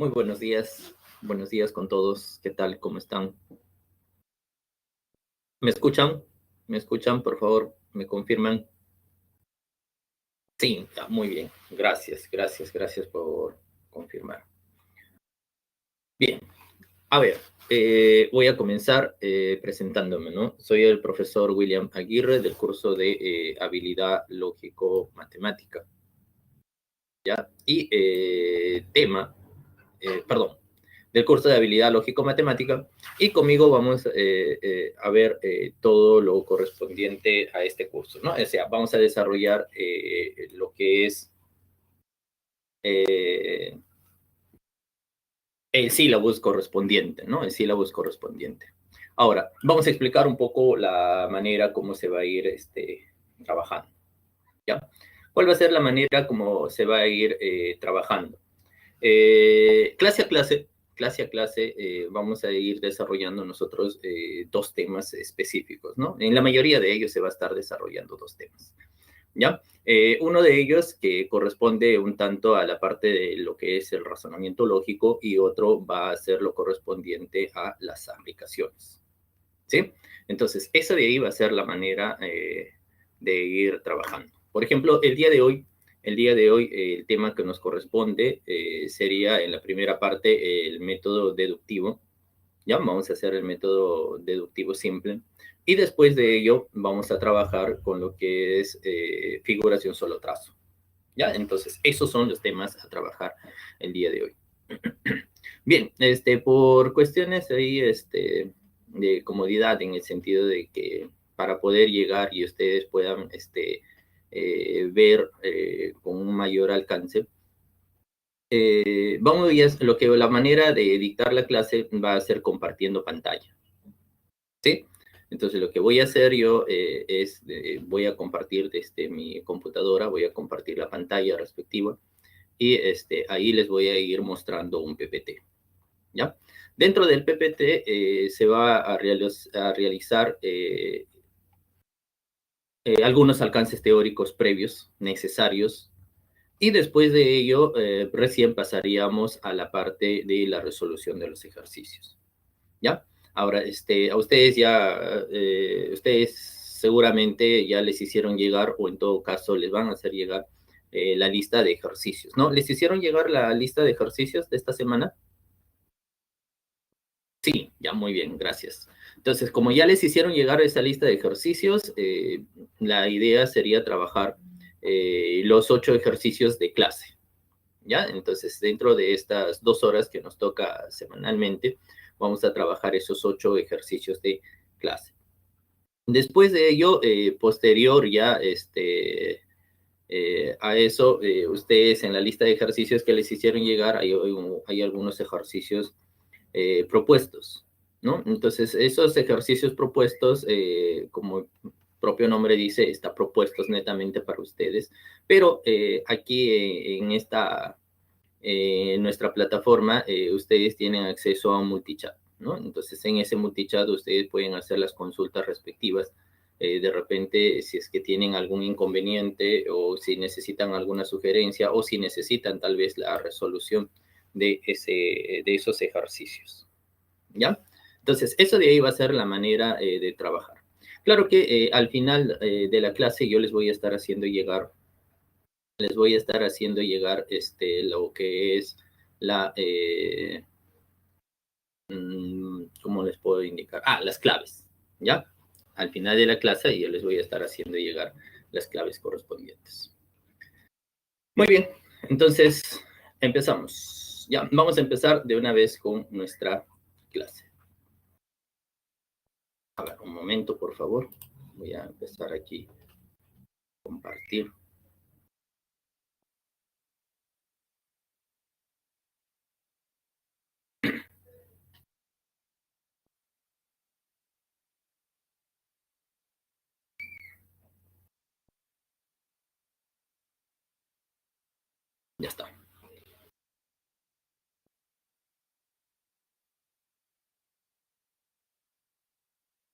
Muy buenos días con todos. ¿Qué tal? ¿Cómo están? ¿Me escuchan? ¿Me escuchan? Por favor, ¿me confirman? Sí, muy bien. Gracias por confirmar. Bien, a ver, voy a comenzar presentándome, ¿no? Soy el profesor William Aguirre del curso de Habilidad Lógico-Matemática, ¿ya? Y perdón, del curso de habilidad lógico-matemática, y conmigo vamos a ver todo lo correspondiente a este curso, ¿no? O sea, vamos a desarrollar lo que es eh, el sílabus correspondiente, ¿no? El sílabus correspondiente. Ahora, vamos a explicar un poco la manera como se va a ir trabajando, ¿ya? ¿Cuál va a ser la manera como se va a ir trabajando? Clase a clase, vamos a ir desarrollando nosotros dos temas específicos, ¿no? En la mayoría de ellos se va a estar desarrollando dos temas, ¿ya? Uno de ellos que corresponde un tanto a la parte de lo que es el razonamiento lógico y otro va a ser lo correspondiente a las aplicaciones, ¿sí? Entonces, esa de ahí va a ser la manera de ir trabajando. Por ejemplo, el día de hoy, el tema que nos corresponde sería en la primera parte el método deductivo. Ya vamos a hacer el método deductivo simple. Y después de ello vamos a trabajar con lo que es figuración solo trazo. ¿Ya? Entonces, esos son los temas a trabajar el día de hoy. Bien, por cuestiones ahí, de comodidad en el sentido de que para poder llegar y ustedes puedan, ver con un mayor alcance, la manera de dictar la clase va a ser compartiendo pantalla, ¿sí? Entonces, lo que voy a hacer yo voy a compartir desde mi computadora, voy a compartir la pantalla respectiva y ahí les voy a ir mostrando un PPT. ¿Ya? Dentro del PPT se va a realizar algunos alcances teóricos previos necesarios y después de ello recién pasaríamos a la parte de la resolución de los ejercicios. ¿Ya? Ahora, a ustedes seguramente ya les hicieron llegar o en todo caso les van a hacer llegar la lista de ejercicios, ¿no? ¿Les hicieron llegar la lista de ejercicios de esta semana? Sí, ya muy bien, gracias. Entonces, como ya les hicieron llegar esa lista de ejercicios, la idea sería trabajar los 8 ejercicios de clase, ¿ya? Entonces, dentro de estas 2 horas que nos toca semanalmente, vamos a trabajar esos 8 ejercicios de clase. Después de ello, posterior ya a eso, ustedes en la lista de ejercicios que les hicieron llegar, hay algunos ejercicios propuestos, ¿no? Entonces, esos ejercicios propuestos, como el propio nombre dice, está propuestos netamente para ustedes, pero aquí en nuestra plataforma, ustedes tienen acceso a un multichat, ¿no? Entonces, en ese multichat ustedes pueden hacer las consultas respectivas. De repente, si es que tienen algún inconveniente o si necesitan alguna sugerencia o si necesitan tal vez la resolución de esos ejercicios, ¿ya? Entonces, eso de ahí va a ser la manera de trabajar. Claro que al final de la clase yo les voy a estar haciendo llegar lo que es la, ¿cómo les puedo indicar? Las claves, ¿ya? Al final de la clase yo les voy a estar haciendo llegar las claves correspondientes. Muy bien, entonces empezamos. Ya, vamos a empezar de una vez con nuestra clase. A ver, un momento, por favor. Voy a empezar aquí a compartir. Ya está.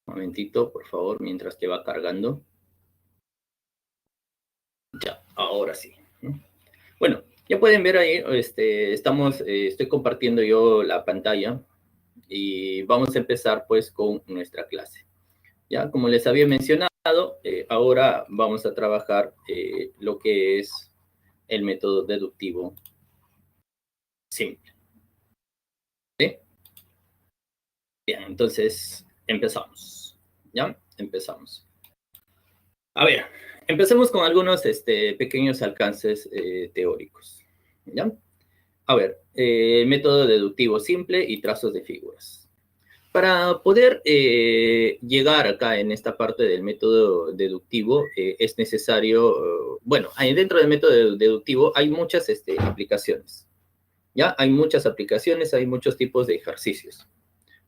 Un momentito, por favor, mientras que va cargando. Ya, ahora sí. Bueno, Ya pueden ver ahí, estoy compartiendo yo la pantalla y vamos a empezar pues con nuestra clase. Ya, como les había mencionado, ahora vamos a trabajar lo que es el método deductivo simple. ¿Sí? Bien, entonces empezamos. ¿Ya? Empezamos. A ver, empecemos con algunos pequeños alcances teóricos. ¿Ya? A ver, método deductivo simple y trazos de figuras. Para poder llegar acá en esta parte del método deductivo, es necesario, bueno, dentro del método deductivo hay muchas aplicaciones, ¿ya? Hay muchas aplicaciones, hay muchos tipos de ejercicios,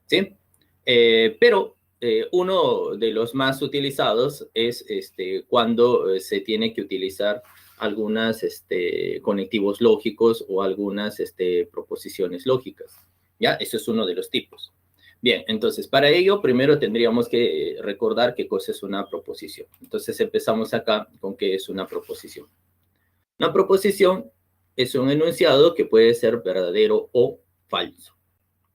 ¿sí? Pero uno de los más utilizados es cuando se tiene que utilizar algunas conectivos lógicos o algunas proposiciones lógicas, ¿ya? Eso es uno de los tipos. Bien, entonces, para ello, primero tendríamos que recordar qué cosa es una proposición. Entonces, empezamos acá con qué es una proposición. Una proposición es un enunciado que puede ser verdadero o falso.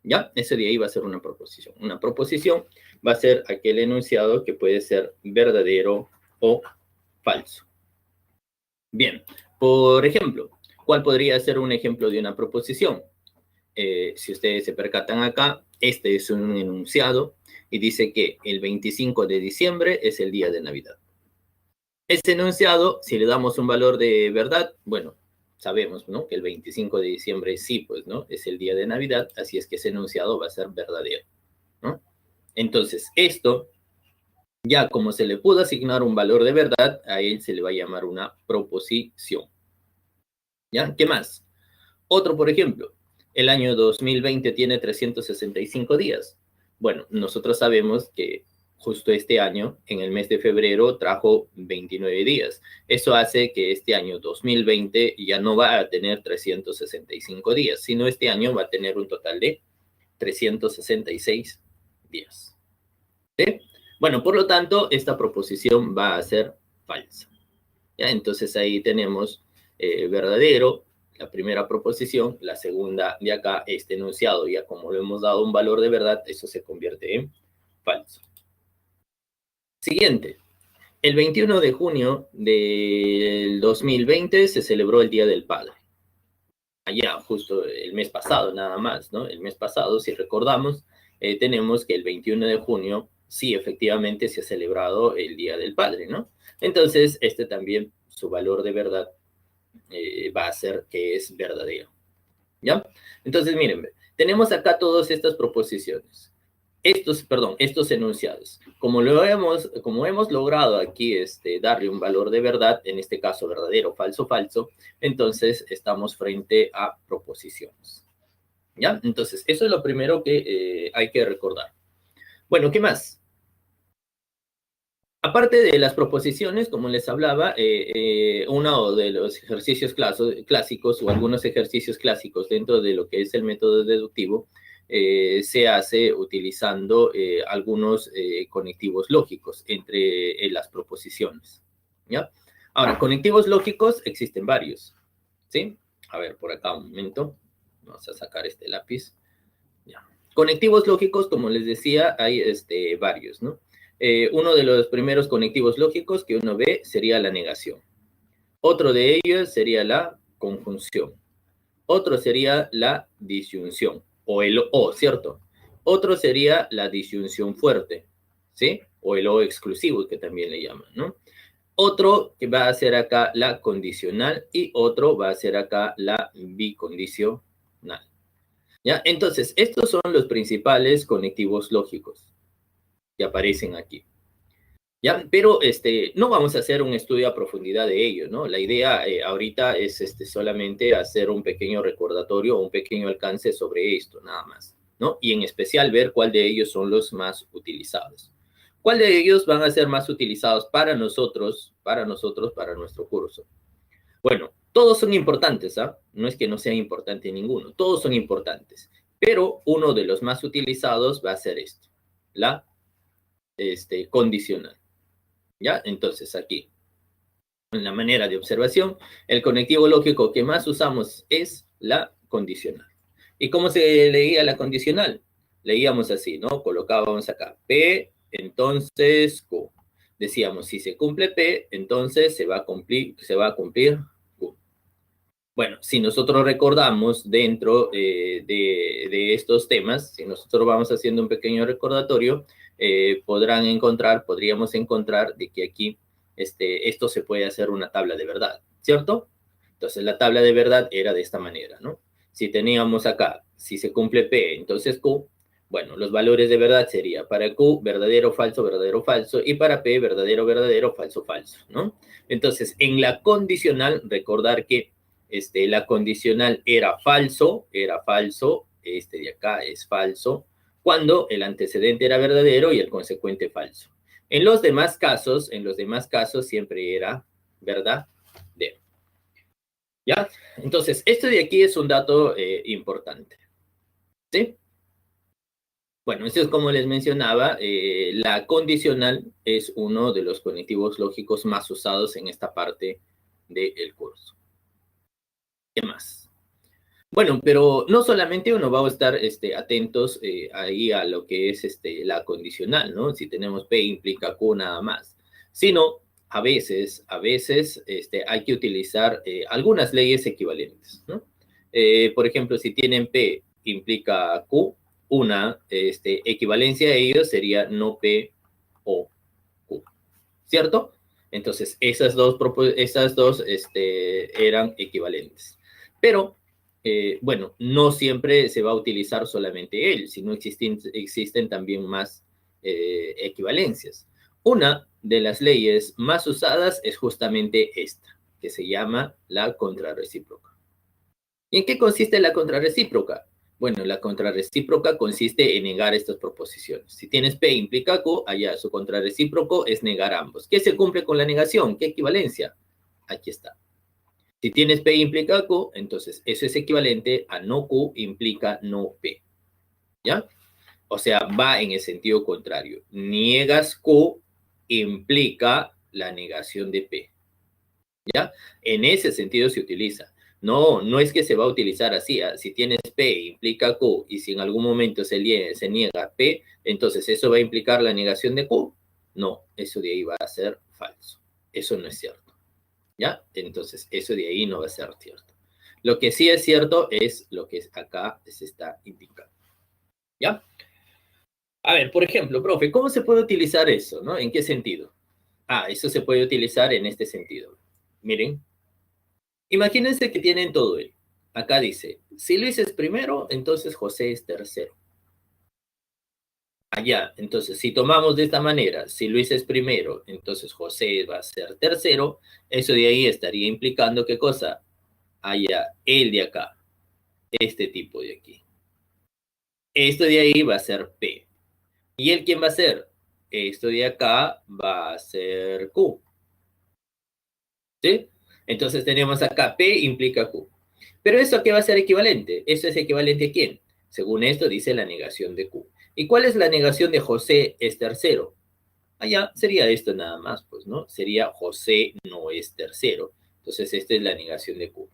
¿Ya? Ese de ahí va a ser una proposición. Una proposición va a ser aquel enunciado que puede ser verdadero o falso. Bien, por ejemplo, ¿cuál podría ser un ejemplo de una proposición? Si ustedes se percatan acá, este es un enunciado y dice que el 25 de diciembre es el día de Navidad. Este enunciado, si le damos un valor de verdad, bueno, sabemos, ¿no? Que el 25 de diciembre sí, pues, ¿no? Es el día de Navidad, así es que ese enunciado va a ser verdadero, ¿no? Entonces, esto, ya como se le pudo asignar un valor de verdad, a él se le va a llamar una proposición. ¿Ya? ¿Qué más? Otro, por ejemplo, el año 2020 tiene 365 días. Bueno, nosotros sabemos que justo este año, en el mes de febrero, trajo 29 días. Eso hace que este año 2020 ya no va a tener 365 días, sino este año va a tener un total de 366 días. ¿Sí? Bueno, por lo tanto, esta proposición va a ser falsa. ¿Ya? Entonces ahí tenemos verdadero, la primera proposición, la segunda de acá, este enunciado, ya como le hemos dado un valor de verdad, eso se convierte en falso. Siguiente. El 21 de junio del 2020 se celebró el Día del Padre. Allá, justo el mes pasado, nada más, ¿no? El mes pasado, si recordamos, tenemos que el 21 de junio, sí, efectivamente se ha celebrado el Día del Padre, ¿no? Entonces, también, su valor de verdad va a ser que es verdadero. ¿Ya? Entonces, miren, tenemos acá todas estas proposiciones. Estos enunciados. Como hemos logrado aquí darle un valor de verdad, en este caso verdadero, falso, falso, entonces estamos frente a proposiciones. ¿Ya? Entonces, eso es lo primero que hay que recordar. Bueno, ¿qué más? Aparte de las proposiciones, como les hablaba, uno de los ejercicios clásicos o algunos ejercicios clásicos dentro de lo que es el método deductivo se hace utilizando algunos conectivos lógicos entre las proposiciones. ¿Ya? Ahora, conectivos lógicos existen varios. ¿Sí? A ver, por acá un momento. Vamos a sacar este lápiz. Ya. Conectivos lógicos, como les decía, hay varios, ¿no? Uno de los primeros conectivos lógicos que uno ve sería la negación. Otro de ellos sería la conjunción. Otro sería la disyunción, o el o, ¿cierto? Otro sería la disyunción fuerte, ¿sí? O el o exclusivo, que también le llaman, ¿no? Otro que va a ser acá la condicional y otro va a ser acá la bicondicional. ¿Ya? Entonces, estos son los principales conectivos lógicos que aparecen aquí. ¿Ya? Pero no vamos a hacer un estudio a profundidad de ello, ¿no? La idea ahorita es solamente hacer un pequeño recordatorio o un pequeño alcance sobre esto, nada más, ¿no? Y en especial ver cuál de ellos son los más utilizados. ¿Cuál de ellos van a ser más utilizados para nosotros, para nuestro curso? Bueno, todos son importantes, ¿ah? No es que no sea importante ninguno, todos son importantes, pero uno de los más utilizados va a ser esto, la condicional. ¿Ya? Entonces, aquí. en la manera de observación, el conectivo lógico que más usamos es la condicional. ¿Y cómo se leía la condicional? Leíamos así, ¿no? Colocábamos acá P, entonces Q. Decíamos, si se cumple P, entonces se va a cumplir Q. Bueno, si nosotros recordamos dentro de estos temas, si nosotros vamos haciendo un pequeño recordatorio, podríamos encontrar de que aquí esto se puede hacer una tabla de verdad, ¿cierto? Entonces la tabla de verdad era de esta manera, ¿no? Si teníamos acá, si se cumple P, entonces Q, bueno, los valores de verdad sería para Q, verdadero, falso, y para P, verdadero, verdadero, falso, falso, ¿no? Entonces, en la condicional, recordar que la condicional era falso, este de acá es falso, cuando el antecedente era verdadero y el consecuente falso. En los demás casos siempre era verdadero. ¿Ya? Entonces, esto de aquí es un dato importante. ¿Sí? Bueno, esto es como les mencionaba, la condicional es uno de los cognitivos lógicos más usados en esta parte del curso. ¿Qué más? Bueno, pero no solamente uno va a estar atentos ahí a lo que es la condicional, ¿no? Si tenemos P implica Q nada más, sino a veces hay que utilizar algunas leyes equivalentes, ¿no? Por ejemplo, si tienen P implica Q, una equivalencia a ello sería no P o Q, ¿cierto? Entonces, esas dos eran equivalentes. Pero, bueno, no siempre se va a utilizar solamente él, sino existen también más equivalencias. Una de las leyes más usadas es justamente esta, que se llama la contrarrecíproca. ¿Y en qué consiste la contrarrecíproca? Bueno, la contrarrecíproca consiste en negar estas proposiciones. Si tienes P implica Q, allá su contrarrecíproco es negar ambos. ¿Qué se cumple con la negación? ¿Qué equivalencia? Aquí está. Si tienes P implica Q, entonces eso es equivalente a no Q implica no P. ¿Ya? O sea, va en el sentido contrario. Niegas Q implica la negación de P. ¿Ya? En ese sentido se utiliza. No, no es que se va a utilizar así. ¿Eh? Si tienes P implica Q y si en algún momento se niega P, entonces eso va a implicar la negación de Q. No, eso de ahí va a ser falso. Eso no es cierto. ¿Ya? Entonces, eso de ahí no va a ser cierto. Lo que sí es cierto es lo que acá se está indicando. ¿Ya? A ver, por ejemplo, profe, ¿cómo se puede utilizar eso? ¿No? ¿En qué sentido? Ah, eso se puede utilizar en este sentido. Miren, imagínense que tienen todo él. Acá dice, si Luis es primero, entonces José es tercero. Allá, entonces, si tomamos de esta manera, si Luis es primero, entonces José va a ser tercero, eso de ahí estaría implicando ¿qué cosa? Allá, el de acá, este tipo de aquí. Esto de ahí va a ser P. ¿Y él quién va a ser? Esto de acá va a ser Q. ¿Sí? Entonces tenemos acá P implica Q. Pero ¿eso qué va a ser equivalente? ¿Eso es equivalente a quién? Según esto dice la negación de Q. ¿Y cuál es la negación de José es tercero? Allá sería esto nada más, pues, ¿no? Sería José no es tercero. Entonces esta es la negación de Q.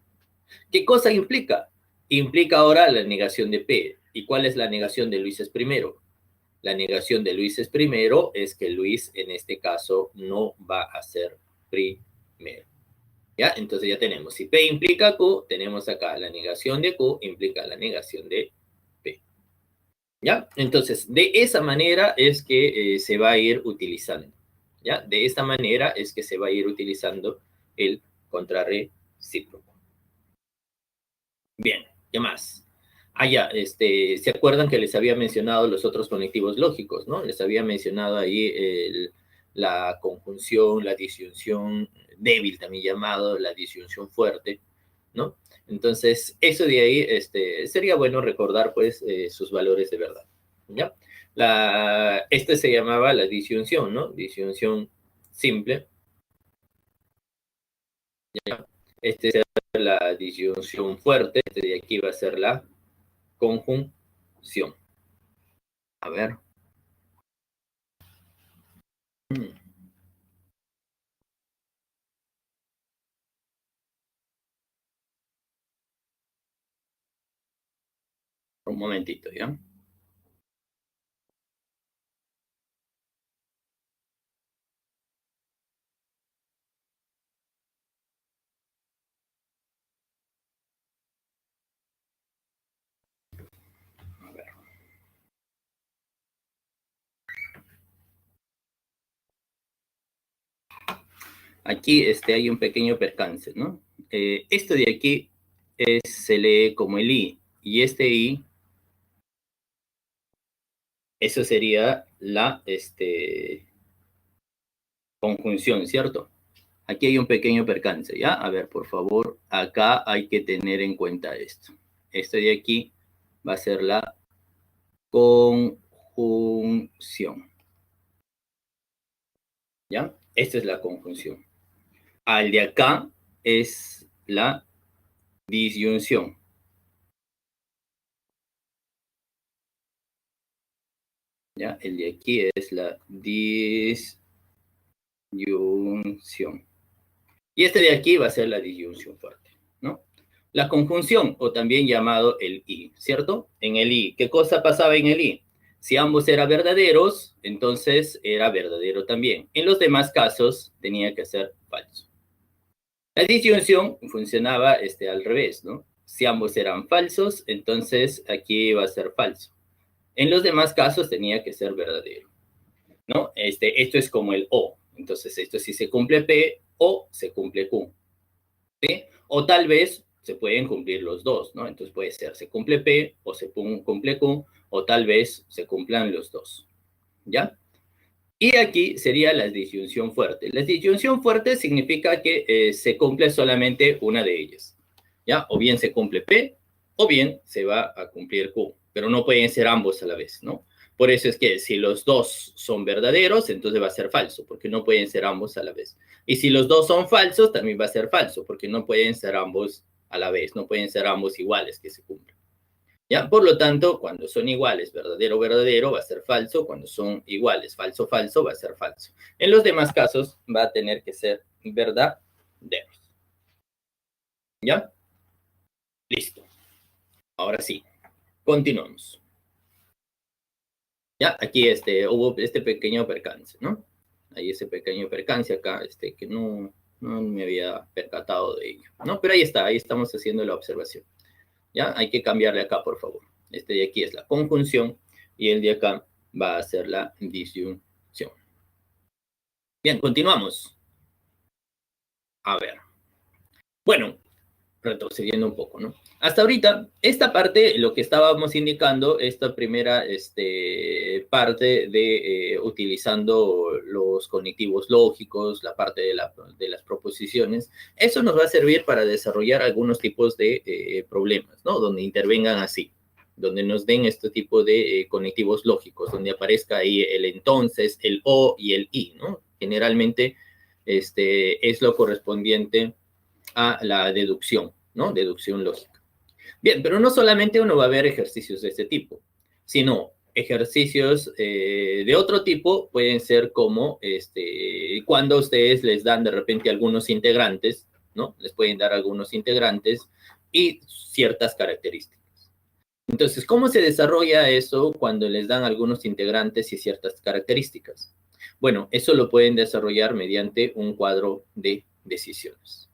¿Qué cosa implica? Implica ahora la negación de P. ¿Y cuál es la negación de Luis es primero? La negación de Luis es primero es que Luis en este caso no va a ser primero. ¿Ya? Entonces ya tenemos, si P implica Q, tenemos acá la negación de Q implica la negación de P. ¿Ya? Entonces, de esa manera es que se va a ir utilizando. ¿Ya? De esta manera es que se va a ir utilizando el contrarrecíproco. Bien, ¿qué más? Ah, ya, ¿se acuerdan que les había mencionado los otros conectivos lógicos, ¿no? Les había mencionado ahí la conjunción, la disyunción débil, también llamado la disyunción fuerte, ¿no? Entonces, eso de ahí, sería bueno recordar, pues, sus valores de verdad, ¿ya? Este se llamaba la disyunción, ¿no? Disyunción simple, ¿ya? Este es la disyunción fuerte, de aquí va a ser la conjunción. A ver. Un momentito, ¿ya? A ver. Aquí hay un pequeño percance, ¿no? Esto de aquí se lee como el I, y este I, eso sería la conjunción, ¿cierto? Aquí hay un pequeño percance, ¿ya? A ver, por favor, acá hay que tener en cuenta esto. Esto de aquí va a ser la conjunción, ¿ya? Esta es la conjunción. Al de acá es la disyunción, ¿ya? El de aquí es la disyunción. Y este de aquí va a ser la disyunción fuerte, ¿no? La conjunción, o también llamado el I, ¿cierto? En el I, ¿qué cosa pasaba en el I? Si ambos eran verdaderos, entonces era verdadero también. En los demás casos tenía que ser falso. La disyunción funcionaba al revés, ¿no? Si ambos eran falsos, entonces aquí iba a ser falso. En los demás casos tenía que ser verdadero, ¿no? Esto es como el O. Entonces, esto sí se cumple P o se cumple Q, ¿sí? O tal vez se pueden cumplir los dos, ¿no? Entonces puede ser se cumple P o se cumple Q, o tal vez se cumplan los dos, ¿ya? Y aquí sería la disyunción fuerte. La disyunción fuerte significa que se cumple solamente una de ellas, ¿ya? O bien se cumple P, o bien se va a cumplir Q, pero no pueden ser ambos a la vez, ¿no? Por eso es que si los dos son verdaderos, entonces va a ser falso, porque no pueden ser ambos a la vez. Y si los dos son falsos, también va a ser falso, porque no pueden ser ambos a la vez, no pueden ser ambos iguales que se cumplan. ¿Ya? Por lo tanto, cuando son iguales, verdadero, verdadero, va a ser falso. Cuando son iguales, falso, falso, va a ser falso. En los demás casos, va a tener que ser verdadero. ¿Ya? Listo. Ahora sí, continuamos. Ya, aquí hubo este pequeño percance, ¿no? Hay ese pequeño percance acá, que no me había percatado de ello, ¿no? Pero ahí está, ahí estamos haciendo la observación. ¿Ya? Hay que cambiarle acá, por favor. Este de aquí es la conjunción y el de acá va a ser la disyunción. Bien, continuamos. A ver. Bueno, retrocediendo un poco, ¿no? Hasta ahorita, esta parte, lo que estábamos indicando, esta primera parte de utilizando los cognitivos lógicos, la parte de las proposiciones, eso nos va a servir para desarrollar algunos tipos de problemas, ¿no? Donde intervengan así, donde nos den este tipo de cognitivos lógicos, donde aparezca ahí el entonces, el o y el y, ¿no? Generalmente es lo correspondiente a la deducción, ¿no? Deducción lógica. Bien, pero no solamente uno va a ver ejercicios de este tipo, sino ejercicios de otro tipo pueden ser como cuando ustedes les dan de repente algunos integrantes, ¿no? Les pueden dar algunos integrantes y ciertas características. Entonces, ¿cómo se desarrolla eso cuando les dan algunos integrantes y ciertas características? Bueno, eso lo pueden desarrollar mediante un cuadro de decisiones.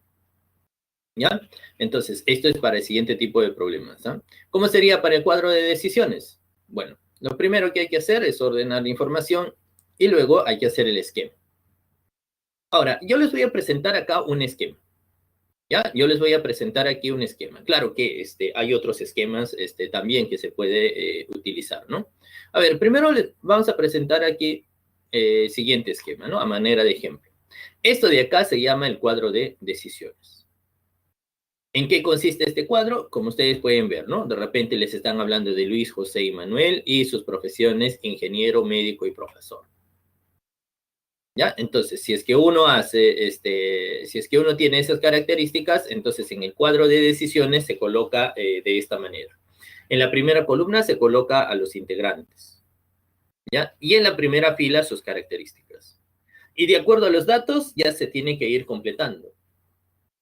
¿Ya? Entonces, esto es para el siguiente tipo de problemas. ¿Ah? ¿Cómo sería para el cuadro de decisiones? Bueno, lo primero que hay que hacer es ordenar la información y luego hay que hacer el esquema. Ahora, yo les voy a presentar acá un esquema. ¿Ya? Yo les voy a presentar aquí un esquema. Claro que hay otros esquemas también que se puede utilizar, ¿no? A ver, primero vamos a presentar aquí el siguiente esquema, ¿no? A manera de ejemplo. Esto de acá se llama el cuadro de decisiones. ¿En qué consiste este cuadro? Como ustedes pueden ver, ¿no? De repente les están hablando de Luis, José y Manuel y sus profesiones, ingeniero, médico y profesor. ¿Ya? Entonces, si es que uno hace, si es que uno tiene esas características, entonces en el cuadro de decisiones se coloca de esta manera. En la primera columna se coloca a los integrantes, ¿ya? Y en la primera fila sus características. Y de acuerdo a los datos, ya se tiene que ir completando.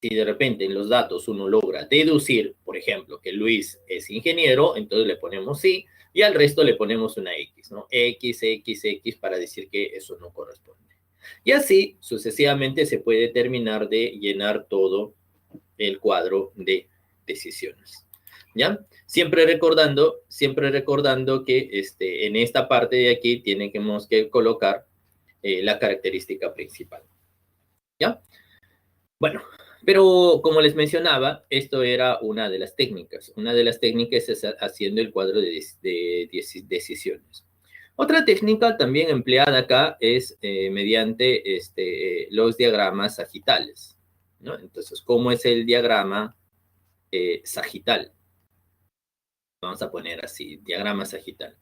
Si de repente en los datos uno logra deducir, por ejemplo, que Luis es ingeniero, entonces le ponemos sí, y al resto le ponemos una X, ¿no? X, X, X, para decir que eso no corresponde. Y así, sucesivamente, se puede terminar de llenar todo el cuadro de decisiones. ¿Ya? Siempre recordando que en esta parte de aquí tenemos que colocar la característica principal. ¿Ya? Bueno, pero como les mencionaba, esto era una de las técnicas. Una de las técnicas es haciendo el cuadro de decisiones. Otra técnica también empleada acá es mediante los diagramas sagitales, ¿no? Entonces, ¿cómo es el diagrama sagital? Vamos a poner así, diagrama sagital.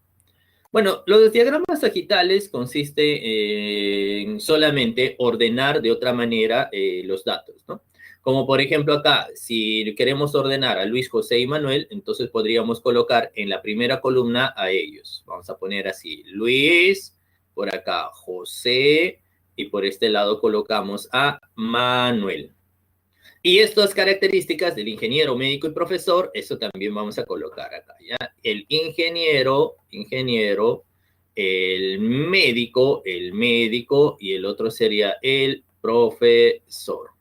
Bueno, los diagramas sagitales consiste en solamente ordenar de otra manera los datos, ¿no? Como por ejemplo acá, si queremos ordenar a Luis, José y Manuel, entonces podríamos colocar en la primera columna a ellos. Vamos a poner así, Luis, por acá José, y por este lado colocamos a Manuel. Y estas características del ingeniero, médico y profesor, eso también vamos a colocar acá, ¿ya? El ingeniero, el médico y el otro sería el profesor,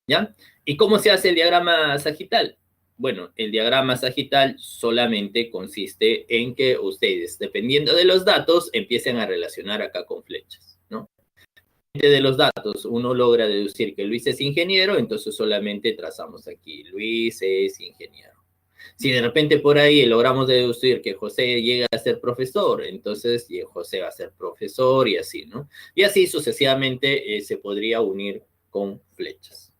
¿ya? ¿Y cómo se hace el diagrama sagital? Bueno, el diagrama sagital solamente consiste en que ustedes, dependiendo de los datos, empiecen a relacionar acá con flechas, ¿no? De los datos uno logra deducir que Luis es ingeniero, entonces solamente trazamos aquí, Luis es ingeniero. Si de repente por ahí logramos deducir que José llega a ser profesor, entonces José va a ser profesor y así, ¿no? Y así sucesivamente se podría unir con flechas,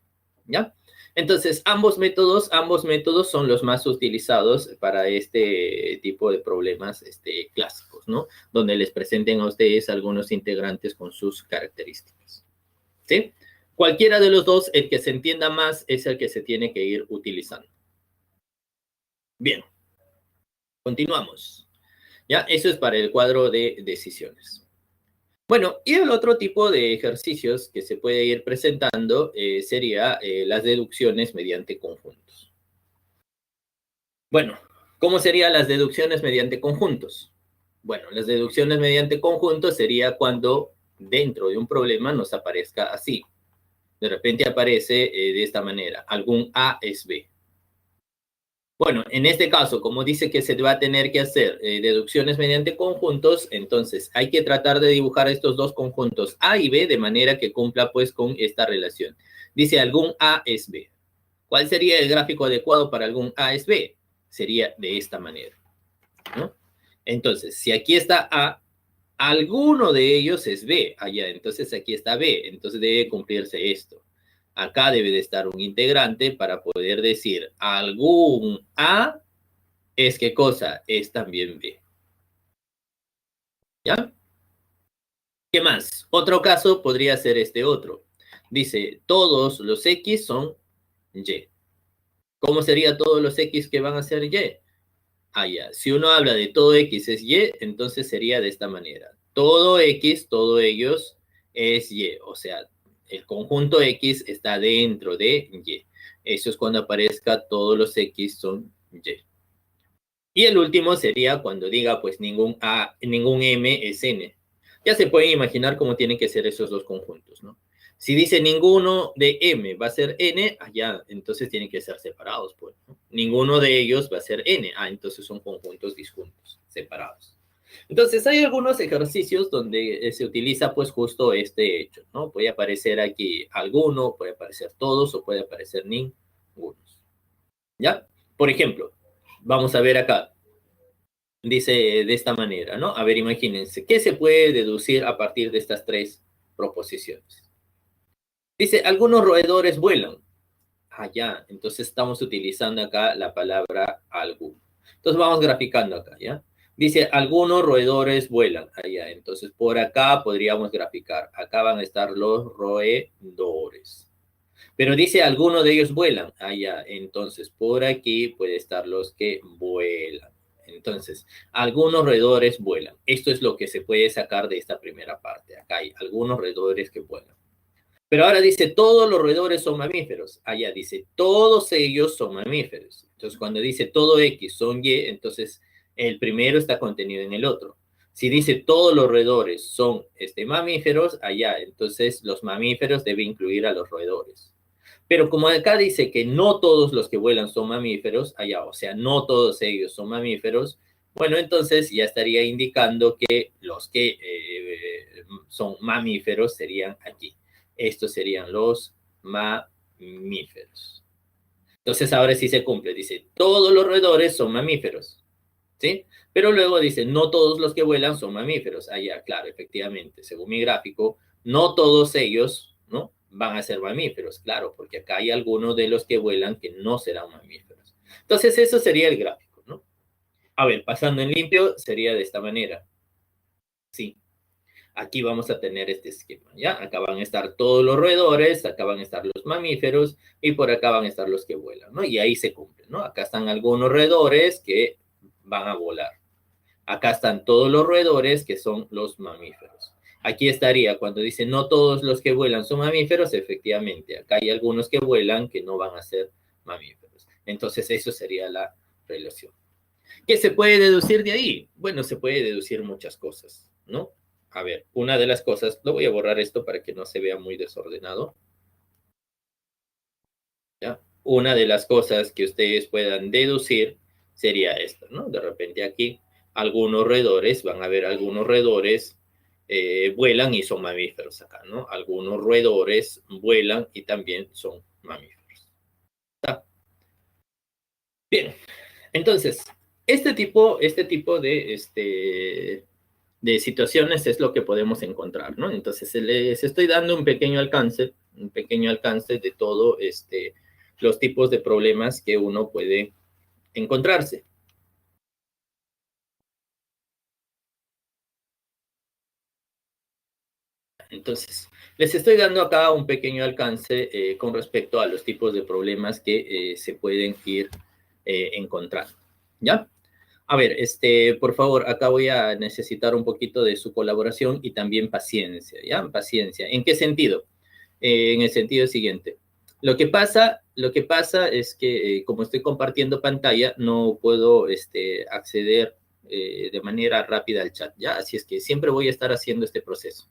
¿ya? Entonces, ambos métodos son los más utilizados para este tipo de problemas clásicos, ¿no? Donde les presenten a ustedes algunos integrantes con sus características, ¿sí? Cualquiera de los dos, el que se entienda más, es el que se tiene que ir utilizando. Bien, continuamos. ¿Ya? Eso es para el cuadro de decisiones. Bueno, y el otro tipo de ejercicios que se puede ir presentando sería las deducciones mediante conjuntos. Bueno, ¿cómo serían las deducciones mediante conjuntos? Bueno, las deducciones mediante conjuntos sería cuando dentro de un problema nos aparezca así. De repente aparece de esta manera, algún A es B. Bueno, en este caso, como dice que se va a tener que hacer deducciones mediante conjuntos, entonces hay que tratar de dibujar estos dos conjuntos A y B de manera que cumpla pues con esta relación. Dice algún A es B. ¿Cuál sería el gráfico adecuado para algún A es B? Sería de esta manera, ¿no? Entonces, si aquí está A, alguno de ellos es B, allá, entonces aquí está B, entonces debe cumplirse esto. Acá debe de estar un integrante para poder decir algún A es qué cosa, es también B. ¿Ya? ¿Qué más? Otro caso podría ser este otro. Dice, todos los X son Y. ¿Cómo sería todos los X que van a ser Y? Ah, ya. Si uno habla de todo X es Y, entonces sería de esta manera. Todo X, todo ellos es Y. O sea, el conjunto X está dentro de Y. Eso es cuando aparezca todos los X son Y. Y el último sería cuando diga, pues, ningún A, ningún M es N. Ya se pueden imaginar cómo tienen que ser esos dos conjuntos, ¿no? Si dice ninguno de M va a ser N, allá, entonces tienen que ser separados, pues, ¿no? Ninguno de ellos va a ser N, entonces son conjuntos disjuntos, separados. Entonces hay algunos ejercicios donde se utiliza pues justo este hecho, ¿no? Puede aparecer aquí alguno, puede aparecer todos o puede aparecer ninguno. ¿Ya? Por ejemplo, vamos a ver acá. Dice de esta manera, ¿no? A ver, imagínense, ¿qué se puede deducir a partir de estas tres proposiciones? Dice, algunos roedores vuelan. Ya, entonces estamos utilizando acá la palabra alguno. Entonces vamos graficando acá, ¿ya? Dice, algunos roedores vuelan. Allá, entonces por acá podríamos graficar. Acá van a estar los roedores. Pero dice, algunos de ellos vuelan. Allá, entonces por aquí puede estar los que vuelan. Entonces, algunos roedores vuelan. Esto es lo que se puede sacar de esta primera parte. Acá hay algunos roedores que vuelan. Pero ahora dice, todos los roedores son mamíferos. Allá dice, todos ellos son mamíferos. Entonces, cuando dice todo X son Y, entonces el primero está contenido en el otro. Si dice todos los roedores son mamíferos, allá, entonces los mamíferos debe incluir a los roedores. Pero como acá dice que no todos los que vuelan son mamíferos, allá, o sea, no todos ellos son mamíferos, bueno, entonces ya estaría indicando que los que son mamíferos serían aquí. Estos serían los mamíferos. Entonces ahora sí se cumple. Dice, todos los roedores son mamíferos. ¿Sí? Pero luego dice, no todos los que vuelan son mamíferos. Allá, claro, efectivamente, según mi gráfico, no todos ellos, ¿no? Van a ser mamíferos, claro, porque acá hay algunos de los que vuelan que no serán mamíferos. Entonces, eso sería el gráfico, ¿no? A ver, pasando en limpio, sería de esta manera. Sí. Aquí vamos a tener este esquema, ¿ya? Acá van a estar todos los roedores, acá van a estar los mamíferos y por acá van a estar los que vuelan, ¿no? Y ahí se cumple, ¿no? Acá están algunos roedores que van a volar. Acá están todos los roedores que son los mamíferos. Aquí estaría cuando dice no todos los que vuelan son mamíferos, efectivamente. Acá hay algunos que vuelan que no van a ser mamíferos. Entonces eso sería la relación. ¿Qué se puede deducir de ahí? Bueno, se puede deducir muchas cosas, ¿no? A ver, una de las cosas, lo voy a borrar esto para que no se vea muy desordenado. ¿Ya? Una de las cosas que ustedes puedan deducir sería esta, ¿no? De repente aquí algunos roedores, van a ver algunos roedores vuelan y son mamíferos acá, ¿no? Algunos roedores vuelan y también son mamíferos. ¿Está? Bien, entonces, este tipo de situaciones es lo que podemos encontrar, ¿no? Entonces, les estoy dando un pequeño alcance de todo los tipos de problemas que uno puede encontrarse. Entonces, les estoy dando acá un pequeño alcance con respecto a los tipos de problemas que se pueden ir encontrando, ¿ya? A ver, por favor, acá voy a necesitar un poquito de su colaboración y también paciencia, ¿ya? Paciencia. ¿En qué sentido? En el sentido siguiente. Lo que pasa es que como estoy compartiendo pantalla, no puedo acceder de manera rápida al chat, ¿ya? Así es que siempre voy a estar haciendo este proceso.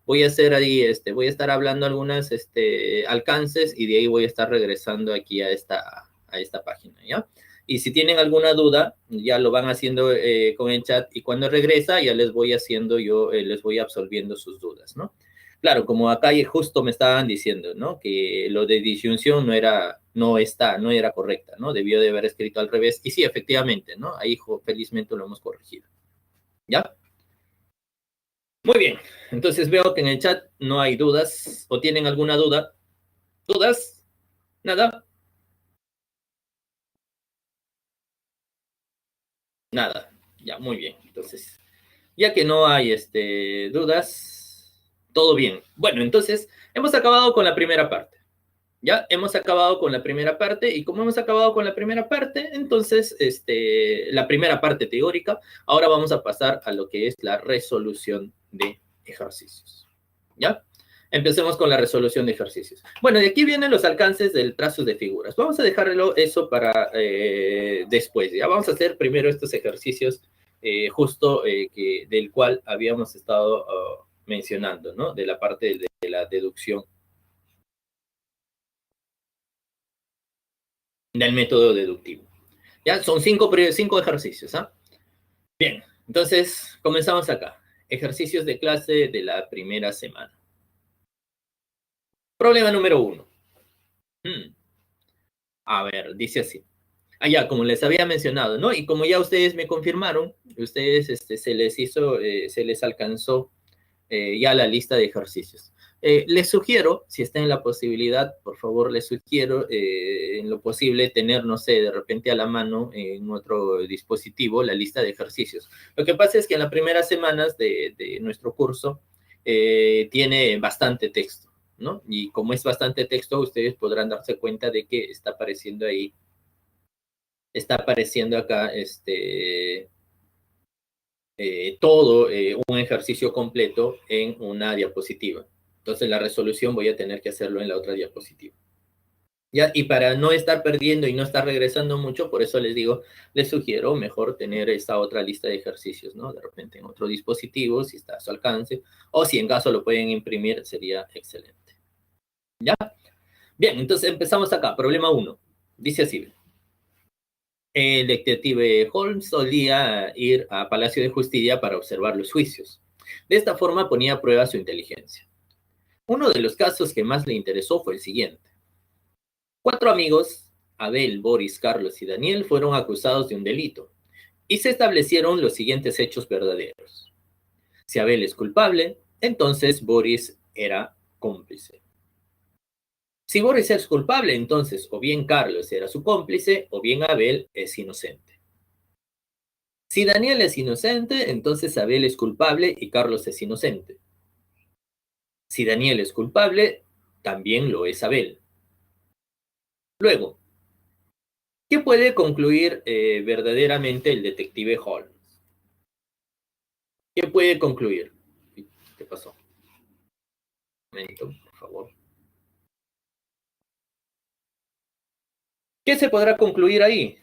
Voy a hacer ahí, voy a estar hablando algunas alcances y de ahí voy a estar regresando aquí a esta página, ¿ya? Y si tienen alguna duda, ya lo van haciendo con el chat y cuando regresa ya les voy haciendo yo, les voy absolviendo sus dudas, ¿no? Claro, como acá justo me estaban diciendo, ¿no? Que lo de disyunción no era correcta, ¿no? Debió de haber escrito al revés. Y sí, efectivamente, ¿no? Ahí felizmente lo hemos corregido, ¿ya? Muy bien, entonces veo que en el chat no hay dudas o tienen alguna duda. ¿Dudas? ¿Nada? Nada. Ya, muy bien. Entonces, ya que no hay dudas, todo bien. Bueno, entonces hemos acabado con la primera parte. Ya hemos acabado con la primera parte y como hemos acabado con la primera parte, entonces la primera parte teórica, ahora vamos a pasar a lo que es la resolución de ejercicios. ¿Ya? Empecemos con la resolución de ejercicios. Bueno, de aquí vienen los alcances del trazo de figuras. Vamos a dejarlo eso para después. Ya vamos a hacer primero estos ejercicios justo del cual habíamos estado mencionando, ¿no? De la parte de la deducción del método deductivo. Ya son cinco ejercicios, ¿ah? Bien, entonces comenzamos acá. Ejercicios de clase de la primera semana. Problema número 1. A ver, dice así. Ya, como les había mencionado, ¿no? Y como ya ustedes me confirmaron, ustedes se les alcanzó ya la lista de ejercicios. Les sugiero, si está en la posibilidad, por favor, les sugiero en lo posible tener, no sé, de repente a la mano en otro dispositivo la lista de ejercicios. Lo que pasa es que en las primeras semanas de nuestro curso tiene bastante texto, ¿no? Y como es bastante texto, ustedes podrán darse cuenta de que está apareciendo acá todo un ejercicio completo en una diapositiva. Entonces la resolución voy a tener que hacerlo en la otra diapositiva. ¿Ya? Y para no estar perdiendo y no estar regresando mucho, por eso les digo, les sugiero mejor tener esta otra lista de ejercicios, ¿no? De repente en otro dispositivo, si está a su alcance, o si en caso lo pueden imprimir, sería excelente. ¿Ya? Bien, entonces empezamos acá. Problema 1. Dice así. El detective Holmes solía ir a Palacio de Justicia para observar los juicios. De esta forma ponía a prueba su inteligencia. Uno de los casos que más le interesó fue el siguiente. 4 amigos, Abel, Boris, Carlos y Daniel, fueron acusados de un delito y se establecieron los siguientes hechos verdaderos. Si Abel es culpable, entonces Boris era cómplice. Si Boris es culpable, entonces o bien Carlos era su cómplice o bien Abel es inocente. Si Daniel es inocente, entonces Abel es culpable y Carlos es inocente. Si Daniel es culpable, también lo es Abel. Luego, ¿qué puede concluir verdaderamente el detective Holmes? ¿Qué puede concluir? ¿Qué pasó? Un momento, por favor. ¿Qué se podrá concluir ahí?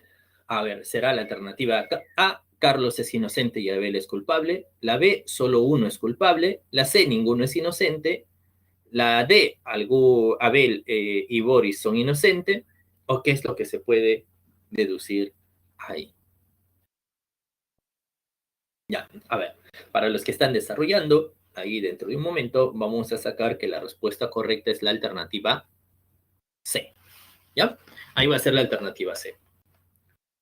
A ver, será la alternativa A, Carlos es inocente y Abel es culpable. La B, solo uno es culpable. La C, ninguno es inocente. La D, Abel y Boris son inocentes. ¿O qué es lo que se puede deducir ahí? Ya, a ver, para los que están desarrollando, ahí dentro de un momento vamos a sacar que la respuesta correcta es la alternativa C. ¿Ya? Ahí va a ser la alternativa C.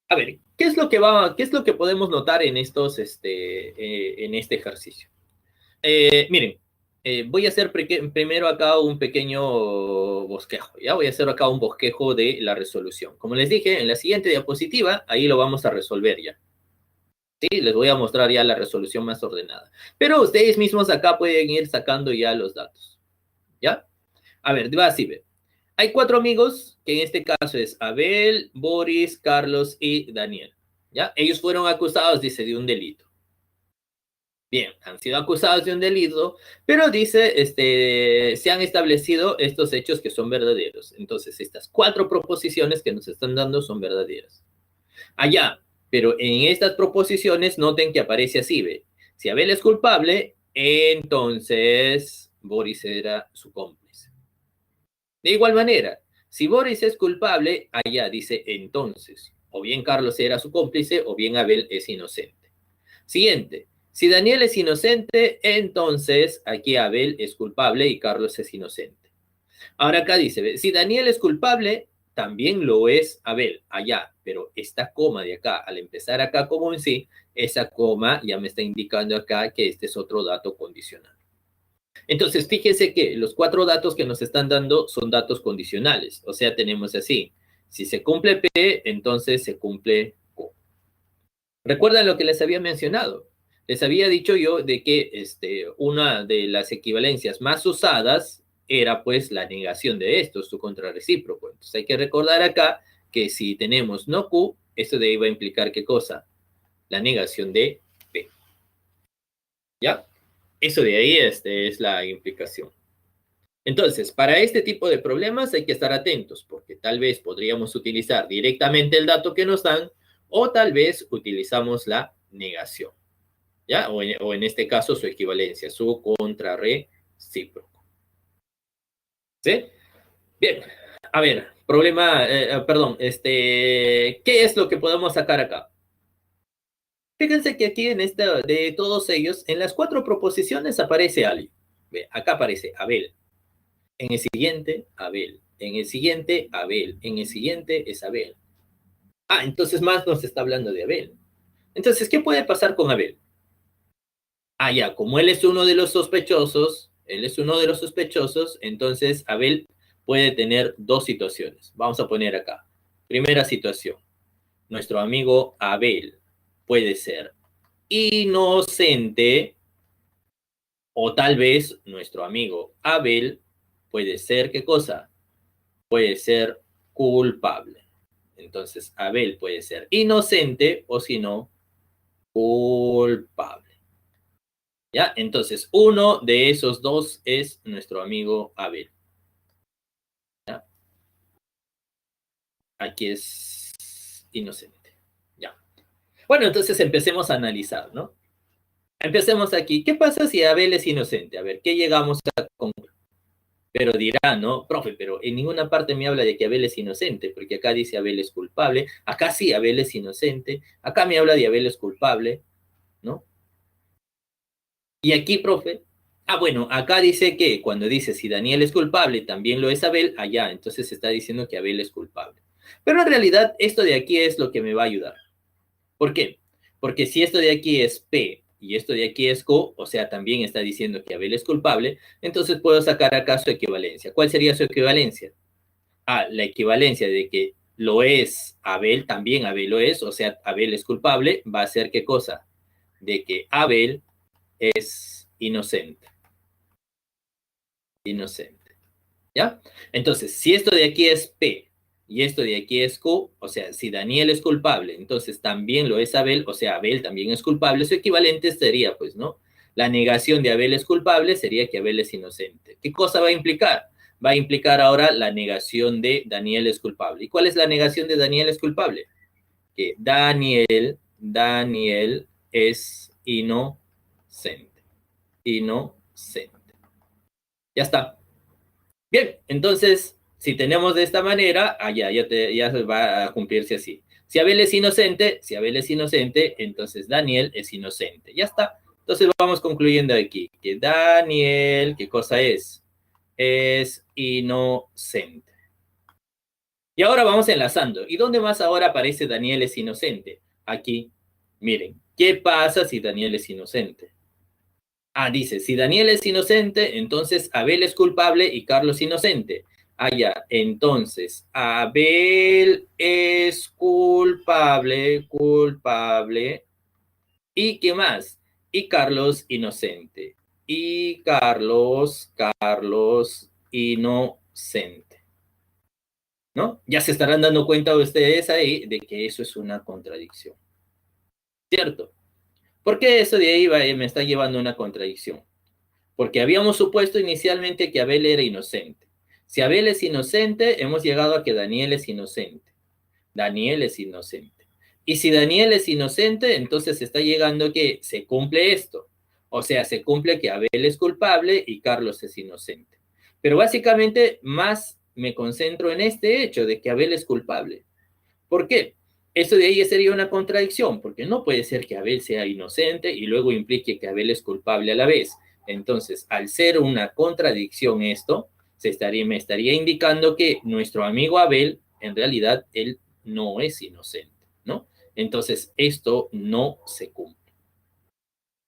A ver, qué es lo que podemos notar en en este ejercicio? Miren, voy a hacer primero acá un pequeño bosquejo, ¿ya? Voy a hacer acá un bosquejo de la resolución. Como les dije, en la siguiente diapositiva, ahí lo vamos a resolver ya. Sí, les voy a mostrar ya la resolución más ordenada. Pero ustedes mismos acá pueden ir sacando ya los datos, ¿ya? A ver, va así, ve. Hay 4 amigos, que en este caso es Abel, Boris, Carlos y Daniel. ¿Ya? Ellos fueron acusados, dice, de un delito. Bien, han sido acusados de un delito, pero dice, se han establecido estos hechos que son verdaderos. Entonces, estas 4 proposiciones que nos están dando son verdaderas. Allá, pero en estas proposiciones noten que aparece así, ¿ve? Si Abel es culpable, entonces Boris era su cómplice. De igual manera, si Boris es culpable, allá dice entonces, o bien Carlos era su cómplice, o bien Abel es inocente. Siguiente, si Daniel es inocente, entonces aquí Abel es culpable y Carlos es inocente. Ahora acá dice, si Daniel es culpable, también lo es Abel, allá, pero esta coma de acá, al empezar acá como en sí, esa coma ya me está indicando acá que este es otro dato condicional. Entonces, fíjense que los 4 datos que nos están dando son datos condicionales. O sea, tenemos así. Si se cumple P, entonces se cumple Q. ¿Recuerdan lo que les había mencionado? Les había dicho yo de que una de las equivalencias más usadas era pues la negación de esto, su contrarrecíproco. Entonces hay que recordar acá que si tenemos no Q, esto de ahí va a implicar ¿qué cosa? La negación de P. ¿Ya? Eso de ahí es la implicación. Entonces, para este tipo de problemas hay que estar atentos, porque tal vez podríamos utilizar directamente el dato que nos dan, o tal vez utilizamos la negación, ¿ya? O en este caso su equivalencia, su contrarrecíproco. ¿Sí? Bien, a ver, ¿qué es lo que podemos sacar acá? Fíjense que aquí de todos ellos, en las 4 proposiciones aparece alguien. Ve, acá aparece Abel. En el siguiente, Abel. En el siguiente, Abel. En el siguiente es Abel. Ah, entonces más nos está hablando de Abel. Entonces, ¿qué puede pasar con Abel? Ah, ya, como él es uno de los sospechosos, entonces Abel puede tener 2 situaciones. Vamos a poner acá. Primera situación. Nuestro amigo Abel puede ser inocente o tal vez nuestro amigo Abel puede ser, ¿qué cosa? Puede ser culpable. Entonces, Abel puede ser inocente o si no, culpable. ¿Ya? Entonces, uno de esos dos es nuestro amigo Abel. ¿Ya? Aquí es inocente. ¿Ya? Bueno, entonces empecemos a analizar, ¿no? Empecemos aquí. ¿Qué pasa si Abel es inocente? A ver, ¿qué llegamos a concluir? Pero dirá, ¿no? Profe, pero en ninguna parte me habla de que Abel es inocente, porque acá dice Abel es culpable, acá sí Abel es inocente, acá me habla de Abel es culpable, ¿no? Y aquí, profe, bueno, acá dice que cuando dice si Daniel es culpable, también lo es Abel, allá, entonces está diciendo que Abel es culpable. Pero en realidad esto de aquí es lo que me va a ayudar. ¿Por qué? Porque si esto de aquí es P y esto de aquí es Q, o sea, también está diciendo que Abel es culpable, entonces puedo sacar acá su equivalencia. ¿Cuál sería su equivalencia? La equivalencia de que lo es Abel, también Abel lo es, o sea, Abel es culpable, va a ser ¿qué cosa? De que Abel es inocente. Inocente. ¿Ya? Entonces, si esto de aquí es P y esto de aquí es Q, o sea, si Daniel es culpable, entonces también lo es Abel, o sea, Abel también es culpable, su equivalente sería, pues, ¿no? La negación de Abel es culpable sería que Abel es inocente. ¿Qué cosa va a implicar? Va a implicar ahora la negación de Daniel es culpable. ¿Y cuál es la negación de Daniel es culpable? Que Daniel es inocente. Inocente. Ya está. Bien, entonces, si tenemos de esta manera, ya se va a cumplirse así. Si Abel es inocente, entonces Daniel es inocente. Ya está. Entonces vamos concluyendo aquí, que Daniel, ¿qué cosa es? Es inocente. Y ahora vamos enlazando. ¿Y dónde más ahora aparece Daniel es inocente? Aquí. Miren, ¿qué pasa si Daniel es inocente? Dice, si Daniel es inocente, entonces Abel es culpable y Carlos inocente. Ya, entonces Abel es culpable. ¿Y qué más? Y Carlos inocente. Y Carlos inocente. ¿No? Ya se estarán dando cuenta ustedes ahí de que eso es una contradicción. ¿Cierto? ¿Por qué eso de ahí me está llevando a una contradicción? Porque habíamos supuesto inicialmente que Abel era inocente. Si Abel es inocente, hemos llegado a que Daniel es inocente. Daniel es inocente. Y si Daniel es inocente, entonces está llegando que se cumple esto. O sea, se cumple que Abel es culpable y Carlos es inocente. Pero básicamente más me concentro en este hecho de que Abel es culpable. ¿Por qué? Eso de ahí sería una contradicción, porque no puede ser que Abel sea inocente y luego implique que Abel es culpable a la vez. Entonces, al ser una contradicción esto, me estaría indicando que nuestro amigo Abel, en realidad, él no es inocente, ¿no? Entonces, esto no se cumple.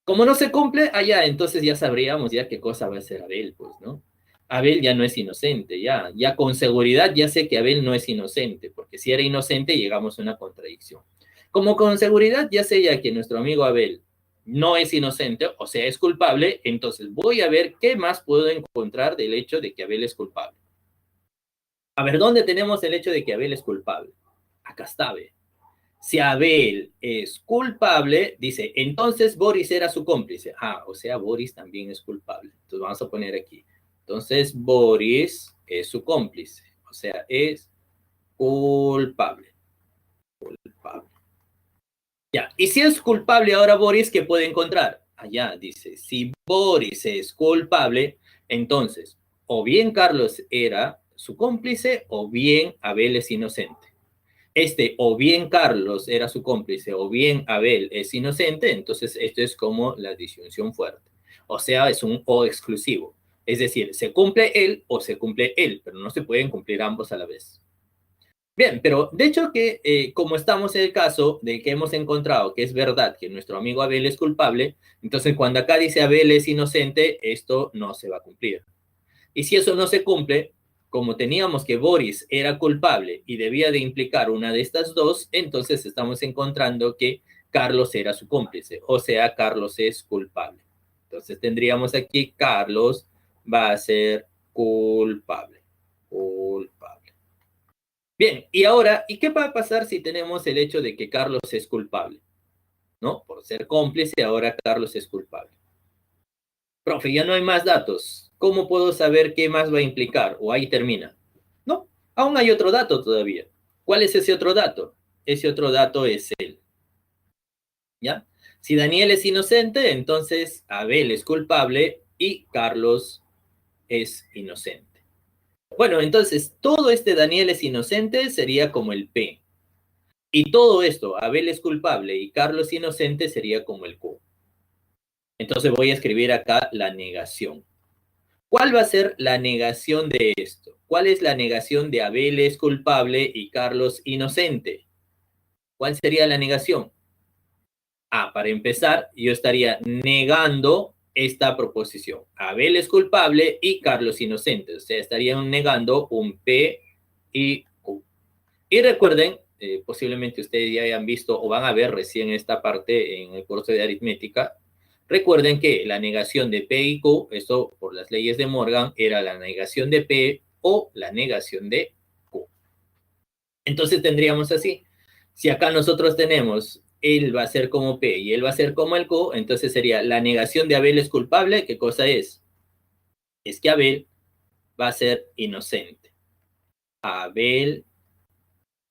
Como no se cumple, entonces ya sabríamos ya qué cosa va a ser Abel, pues, ¿no? Abel ya no es inocente, ya con seguridad ya sé que Abel no es inocente, porque si era inocente llegamos a una contradicción. Como con seguridad ya sé ya que nuestro amigo Abel no es inocente, o sea, es culpable, entonces voy a ver qué más puedo encontrar del hecho de que Abel es culpable. A ver, ¿dónde tenemos el hecho de que Abel es culpable? Acá está, Abel. Si Abel es culpable, dice, entonces Boris era su cómplice. O sea, Boris también es culpable. Entonces vamos a poner aquí. Entonces Boris es su cómplice. O sea, es culpable. Culpable. Ya, y si es culpable ahora Boris, ¿qué puede encontrar? Allá dice, si Boris es culpable, entonces, o bien Carlos era su cómplice, o bien Abel es inocente. O bien Carlos era su cómplice o bien Abel es inocente, entonces esto es como la disyunción fuerte. O sea, es un o exclusivo. Es decir, se cumple él o se cumple él, pero no se pueden cumplir ambos a la vez. Bien, pero de hecho que como estamos en el caso de que hemos encontrado que es verdad que nuestro amigo Abel es culpable, entonces cuando acá dice Abel es inocente, esto no se va a cumplir. Y si eso no se cumple, como teníamos que Boris era culpable y debía de implicar una de estas dos, entonces estamos encontrando que Carlos era su cómplice, o sea, Carlos es culpable. Entonces tendríamos aquí Carlos va a ser culpable. Culpable. Bien, y ahora, ¿y qué va a pasar si tenemos el hecho de que Carlos es culpable? ¿No? Por ser cómplice, ahora Carlos es culpable. Profe, ya no hay más datos. ¿Cómo puedo saber qué más va a implicar? ¿O ahí termina? No, aún hay otro dato todavía. ¿Cuál es ese otro dato? Ese otro dato es él. ¿Ya? Si Daniel es inocente, entonces Abel es culpable y Carlos es inocente. Bueno, entonces todo este Daniel es inocente sería como el P. Y todo esto, Abel es culpable y Carlos inocente sería como el Q. Entonces voy a escribir acá la negación. ¿Cuál va a ser la negación de esto? ¿Cuál es la negación de Abel es culpable y Carlos inocente? ¿Cuál sería la negación? Para empezar, yo estaría negando esta proposición. Abel es culpable y Carlos inocente. O sea, estarían negando un P y Q. Y recuerden, posiblemente ustedes ya hayan visto o van a ver recién esta parte en el curso de aritmética. Recuerden que la negación de P y Q, esto por las leyes de Morgan, era la negación de P o la negación de Q. Entonces tendríamos así. Si acá nosotros tenemos él va a ser como P y él va a ser como el Q, entonces sería la negación de Abel es culpable. ¿Qué cosa es? Es que Abel va a ser inocente. Abel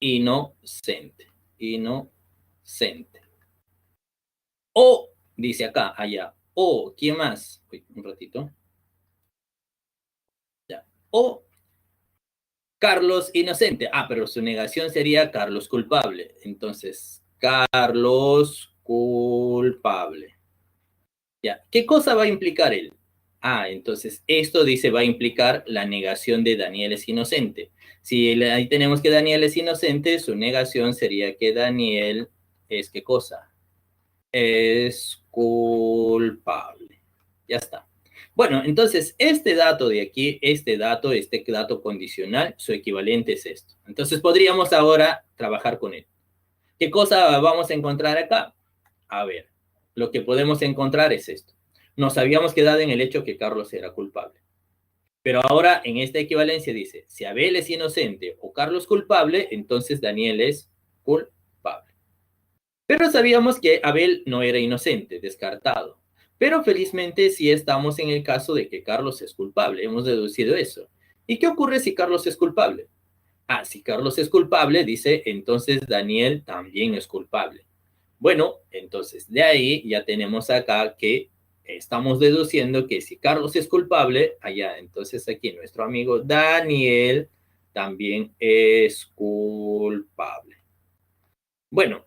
inocente. Inocente. O, dice acá, allá. O, ¿quién más? Uy, un ratito. Ya. O Carlos inocente. Pero su negación sería Carlos culpable. Entonces, Carlos culpable. Ya. ¿Qué cosa va a implicar él? Entonces esto dice va a implicar la negación de Daniel es inocente. Si ahí tenemos que Daniel es inocente, su negación sería que Daniel es ¿qué cosa? Es culpable. Ya está. Bueno, entonces este dato de aquí, este dato condicional, su equivalente es esto. Entonces podríamos ahora trabajar con él. ¿Qué cosa vamos a encontrar acá? A ver, lo que podemos encontrar es esto. Nos habíamos quedado en el hecho que Carlos era culpable. Pero ahora en esta equivalencia dice, si Abel es inocente o Carlos culpable, entonces Daniel es culpable. Pero sabíamos que Abel no era inocente, descartado. Pero felizmente sí estamos en el caso de que Carlos es culpable. Hemos deducido eso. ¿Y qué ocurre si Carlos es culpable? Si Carlos es culpable, dice, entonces Daniel también es culpable. Bueno, entonces de ahí ya tenemos acá que estamos deduciendo que si Carlos es culpable, entonces aquí nuestro amigo Daniel también es culpable. Bueno,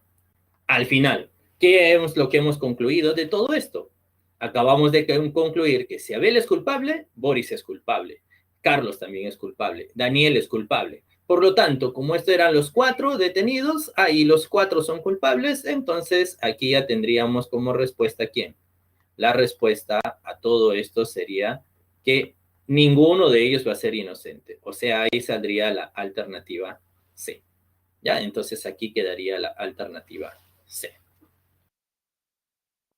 al final, ¿qué es lo que hemos concluido de todo esto? Acabamos de concluir que si Abel es culpable, Boris es culpable. Carlos también es culpable. Daniel es culpable. Por lo tanto, como estos eran los 4 detenidos, y los 4 son culpables, entonces aquí ya tendríamos como respuesta ¿quién? La respuesta a todo esto sería que ninguno de ellos va a ser inocente. O sea, ahí saldría la alternativa C. Ya, entonces aquí quedaría la alternativa C.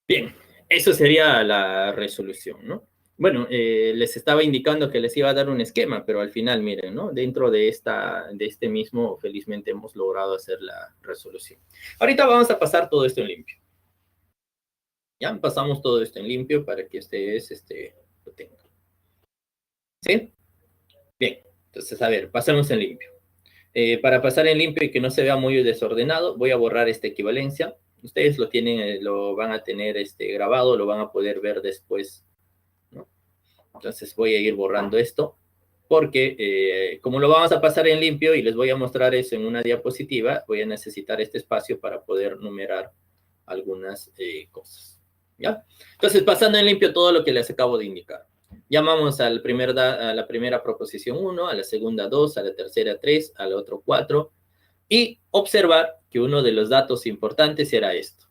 Bien, eso sería la resolución, ¿no? Bueno, les estaba indicando que les iba a dar un esquema, pero al final, miren, ¿no? Dentro de este mismo, felizmente hemos logrado hacer la resolución. Ahorita vamos a pasar todo esto en limpio. Ya pasamos todo esto en limpio para que ustedes lo tengan. ¿Sí? Bien, entonces, a ver, pasemos en limpio. Para pasar en limpio y que no se vea muy desordenado, voy a borrar esta equivalencia. Ustedes lo tienen, lo van a tener grabado, lo van a poder ver después, ¿no? Entonces voy a ir borrando esto, porque como lo vamos a pasar en limpio y les voy a mostrar eso en una diapositiva, voy a necesitar este espacio para poder numerar algunas cosas, ¿ya? Entonces, pasando en limpio todo lo que les acabo de indicar. Llamamos a la primera proposición 1, a la segunda 2, a la tercera 3, a la otra 4, y observar que uno de los datos importantes era esto.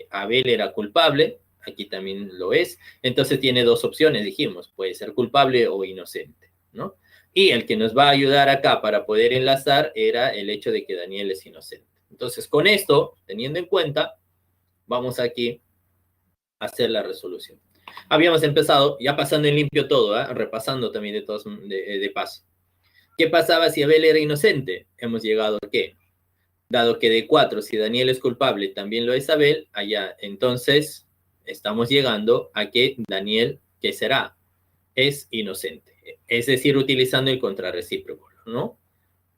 Abel era culpable, aquí también lo es, entonces tiene dos opciones, dijimos, puede ser culpable o inocente, ¿no? Y el que nos va a ayudar acá para poder enlazar era el hecho de que Daniel es inocente. Entonces, con esto, teniendo en cuenta, vamos aquí a hacer la resolución. Habíamos empezado, ya pasando en limpio todo, repasando también de paso. ¿Qué pasaba si Abel era inocente? Hemos llegado a qué? Dado que de 4, si Daniel es culpable, también lo es Abel, entonces estamos llegando a que Daniel, ¿qué será? Es inocente. Es decir, utilizando el contrarrecíproco, ¿no?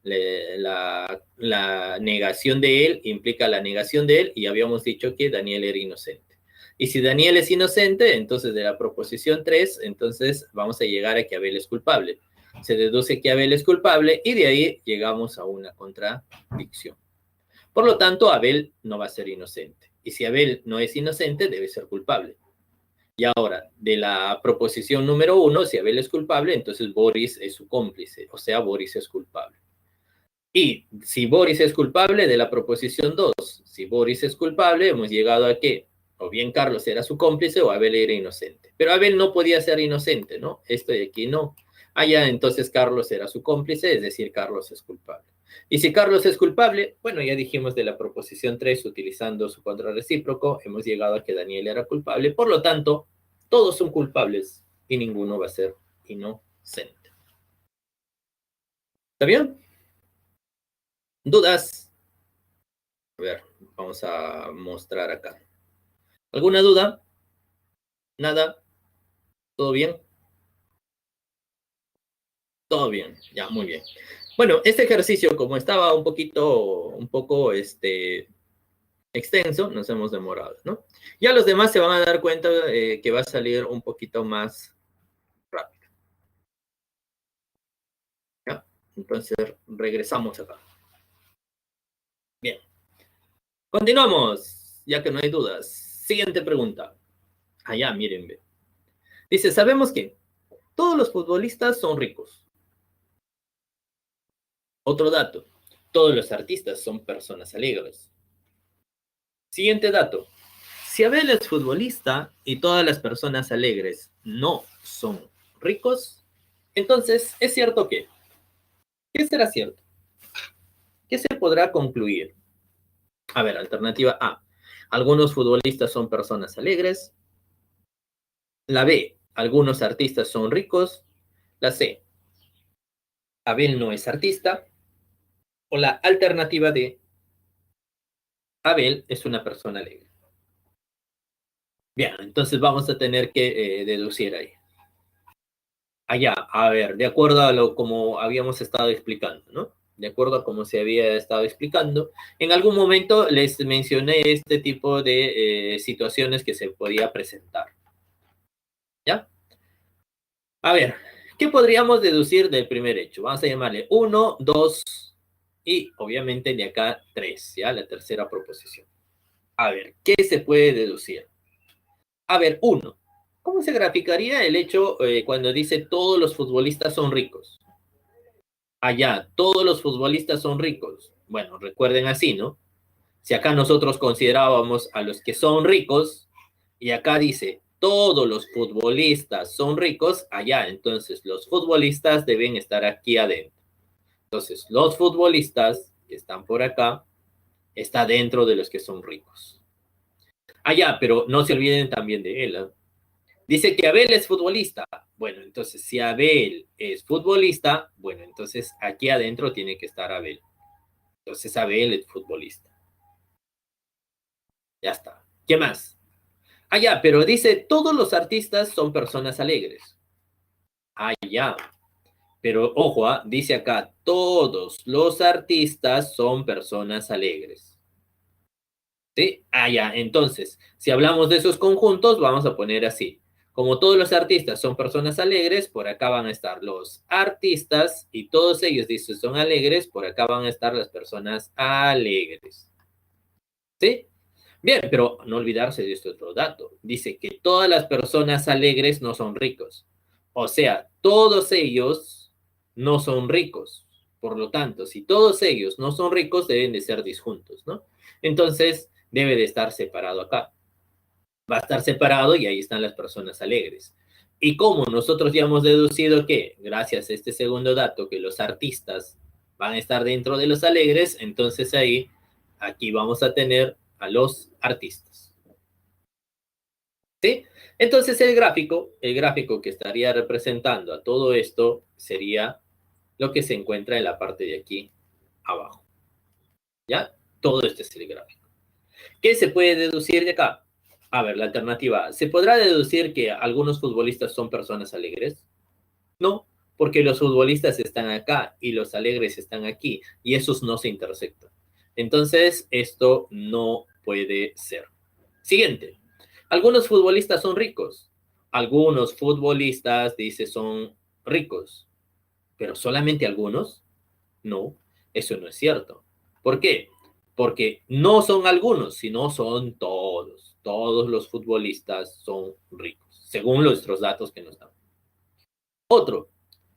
La negación de él implica la negación de él y habíamos dicho que Daniel era inocente. Y si Daniel es inocente, entonces de la proposición 3, entonces vamos a llegar a que Abel es culpable. Se deduce que Abel es culpable y de ahí llegamos a una contradicción. Por lo tanto, Abel no va a ser inocente. Y si Abel no es inocente, debe ser culpable. Y ahora, de la proposición número 1, si Abel es culpable, entonces Boris es su cómplice, o sea, Boris es culpable. Y si Boris es culpable, de la proposición 2, si Boris es culpable, hemos llegado a que o bien Carlos era su cómplice o Abel era inocente. Pero Abel no podía ser inocente, ¿no? Esto de aquí no. Allá entonces Carlos era su cómplice, es decir, Carlos es culpable. Y si Carlos es culpable, bueno, ya dijimos de la proposición 3, utilizando su contrarrecíproco, hemos llegado a que Daniel era culpable. Por lo tanto, todos son culpables y ninguno va a ser inocente. ¿Está bien? ¿Dudas? A ver, vamos a mostrar acá. ¿Alguna duda? ¿Nada? ¿Todo bien? Todo bien, ya, muy bien. Bueno, este ejercicio, como estaba un poco extenso, nos hemos demorado, ¿no? Ya los demás se van a dar cuenta que va a salir un poquito más rápido. ¿Ya? Entonces, regresamos acá. Bien. Continuamos, ya que no hay dudas. Siguiente pregunta. Allá, miren, ve. Dice, sabemos que todos los futbolistas son ricos. Otro dato, todos los artistas son personas alegres. Siguiente dato, si Abel es futbolista y todas las personas alegres no son ricos, entonces es cierto que, ¿qué será cierto? ¿Qué se podrá concluir? A ver, alternativa A, algunos futbolistas son personas alegres. La B, algunos artistas son ricos. La C, Abel no es artista. O la alternativa D, Abel es una persona alegre. Bien, entonces vamos a tener que deducir ahí. Allá, a ver, de acuerdo a lo como habíamos estado explicando, ¿no? De acuerdo a cómo se había estado explicando, en algún momento les mencioné este tipo de situaciones que se podía presentar. ¿Ya? A ver, ¿qué podríamos deducir del primer hecho? Vamos a llamarle 1, 2 y obviamente de acá 3, ¿ya? La tercera proposición. A ver, ¿qué se puede deducir? A ver, 1. ¿Cómo se graficaría el hecho cuando dice todos los futbolistas son ricos? Allá, todos los futbolistas son ricos. Bueno, recuerden así, ¿no? Si acá nosotros considerábamos a los que son ricos, y acá dice, todos los futbolistas son ricos, allá, entonces los futbolistas deben estar aquí adentro. Entonces, los futbolistas que están por acá, está dentro de los que son ricos. Allá, pero no se olviden también de él, ¿eh? Dice que Abel es futbolista. Bueno, entonces si Abel es futbolista, bueno, entonces aquí adentro tiene que estar Abel. Entonces Abel es futbolista. Ya está. ¿Qué más? Ah, ya, pero dice, todos los artistas son personas alegres. Ah, ya. Pero ojo, dice acá, todos los artistas son personas alegres. ¿Sí? Ah, ya. Entonces, si hablamos de esos conjuntos, vamos a poner así. Como todos los artistas son personas alegres, por acá van a estar los artistas y todos ellos, dice, son alegres, por acá van a estar las personas alegres. ¿Sí? Bien, pero no olvidarse de este otro dato. Dice que todas las personas alegres no son ricos. O sea, todos ellos no son ricos. Por lo tanto, si todos ellos no son ricos, deben de ser disjuntos, ¿no? Entonces, debe de estar separado acá. Va a estar separado y ahí están las personas alegres. Y como nosotros ya hemos deducido que, gracias a este segundo dato, que los artistas van a estar dentro de los alegres, entonces ahí, aquí vamos a tener a los artistas. ¿Sí? Entonces el gráfico que estaría representando a todo esto sería lo que se encuentra en la parte de aquí abajo. ¿Ya? Todo este es el gráfico. ¿Qué se puede deducir de acá? A ver, la alternativa A. ¿Se podrá deducir que algunos futbolistas son personas alegres? No, porque los futbolistas están acá y los alegres están aquí y esos no se intersectan. Entonces, esto no puede ser. Siguiente. Algunos futbolistas son ricos. Algunos futbolistas, dice, son ricos. Pero solamente algunos. No, eso no es cierto. ¿Por qué? Porque no son algunos, sino son todos. Todos los futbolistas son ricos, según nuestros datos que nos dan. Otro,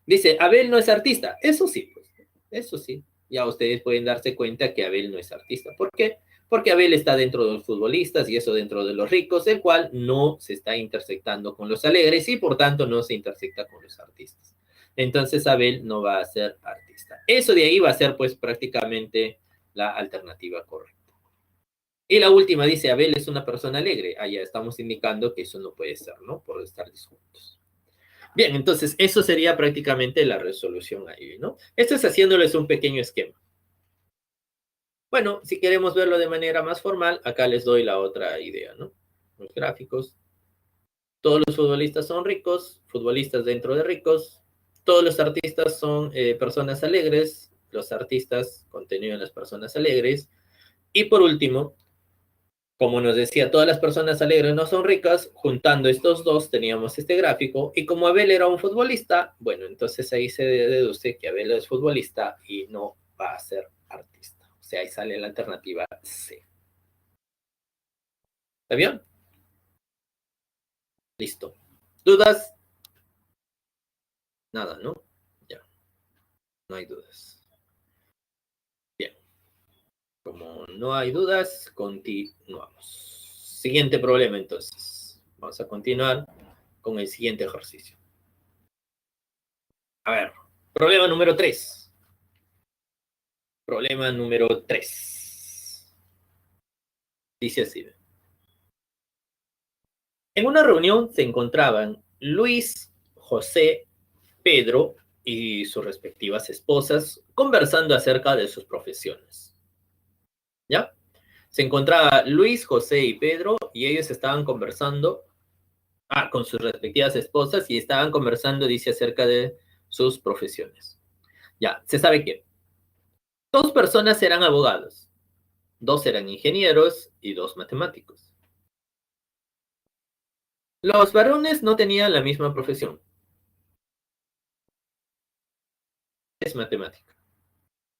dice, Abel no es artista. Eso sí, pues, eso sí. Ya ustedes pueden darse cuenta que Abel no es artista. ¿Por qué? Porque Abel está dentro de los futbolistas y eso dentro de los ricos, el cual no se está intersectando con los alegres y por tanto no se intersecta con los artistas. Entonces Abel no va a ser artista. Eso de ahí va a ser pues prácticamente la alternativa correcta. Y la última dice, Abel es una persona alegre. Allá estamos indicando que eso no puede ser, ¿no? Por estar juntos. Bien, entonces eso sería prácticamente la resolución ahí, ¿no? Esto es haciéndoles un pequeño esquema. Bueno, si queremos verlo de manera más formal, acá les doy la otra idea, ¿no? Los gráficos. Todos los futbolistas son ricos, futbolistas dentro de ricos. Todos los artistas son personas alegres, los artistas contenido en las personas alegres. Y por último, como nos decía, todas las personas alegres no son ricas, juntando estos dos teníamos este gráfico, y como Abel era un futbolista, bueno, entonces ahí se deduce que Abel es futbolista y no va a ser artista. O sea, ahí sale la alternativa C. ¿Está bien? Listo. ¿Dudas? Nada, ¿no? Ya, no hay dudas. Bien. Como no hay dudas, continuamos. Siguiente problema, entonces. Vamos a continuar con el siguiente ejercicio. A ver, problema número 3. Problema número 3. Dice así. En una reunión se encontraban Luis, José, Pedro y sus respectivas esposas conversando acerca de sus profesiones. ¿Ya? Se encontraba Luis, José y Pedro y ellos estaban conversando con sus respectivas esposas y estaban conversando, dice, acerca de sus profesiones. Ya, se sabe que 2 personas eran abogados, 2 eran ingenieros y 2 matemáticos. Los varones no tenían la misma profesión. Es matemática.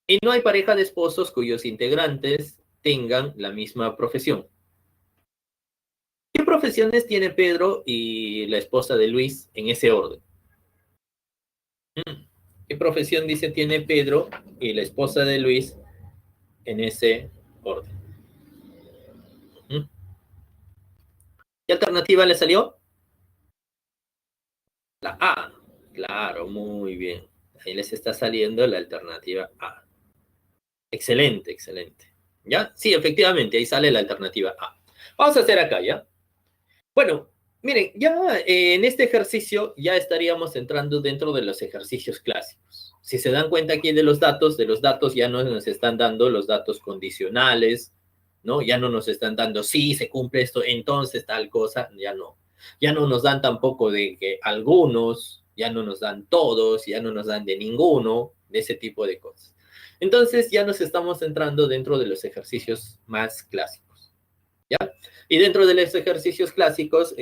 Y no hay pareja de esposos cuyos integrantes tengan la misma profesión. ¿Qué profesiones tiene Pedro y la esposa de Luis en ese orden? ¿Qué profesión dice tiene Pedro y la esposa de Luis en ese orden? ¿Qué alternativa le salió? La A. Claro, muy bien. Ahí les está saliendo la alternativa A. Excelente, excelente. ¿Ya? Sí, efectivamente, ahí sale la alternativa A. Vamos a hacer acá, ¿ya? Bueno, miren, ya en este ejercicio ya estaríamos entrando dentro de los ejercicios clásicos. Si se dan cuenta aquí de los datos ya no nos están dando los datos condicionales, ¿no? Ya no nos están dando, sí, se cumple esto, entonces tal cosa, ya no. Ya no nos dan tampoco de que algunos, ya no nos dan todos, ya no nos dan de ninguno, de ese tipo de cosas. Entonces ya nos estamos entrando dentro de los ejercicios más clásicos, ¿ya? Y dentro de los ejercicios clásicos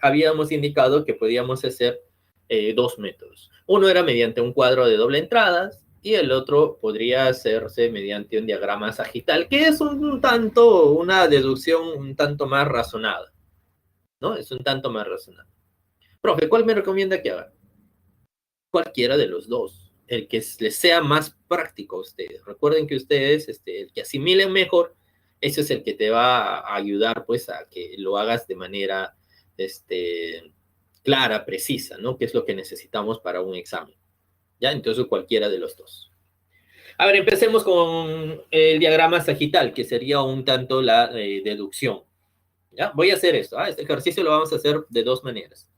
habíamos indicado que podíamos hacer 2 métodos. Uno era mediante un cuadro de doble entradas y el otro podría hacerse mediante un diagrama sagital, que es una deducción un tanto más razonada, ¿no? Es un tanto más razonada. Profe, ¿cuál me recomienda que haga? Cualquiera de los dos, el que les sea más práctico a ustedes. Recuerden que ustedes, el que asimilen mejor, ese es el que te va a ayudar, pues, a que lo hagas de manera, clara, precisa, ¿no? Que es lo que necesitamos para un examen. ¿Ya? Entonces, cualquiera de los dos. A ver, empecemos con el diagrama sagital, que sería un tanto la deducción. ¿Ya? Voy a hacer esto. Este ejercicio lo vamos a hacer de 2 maneras.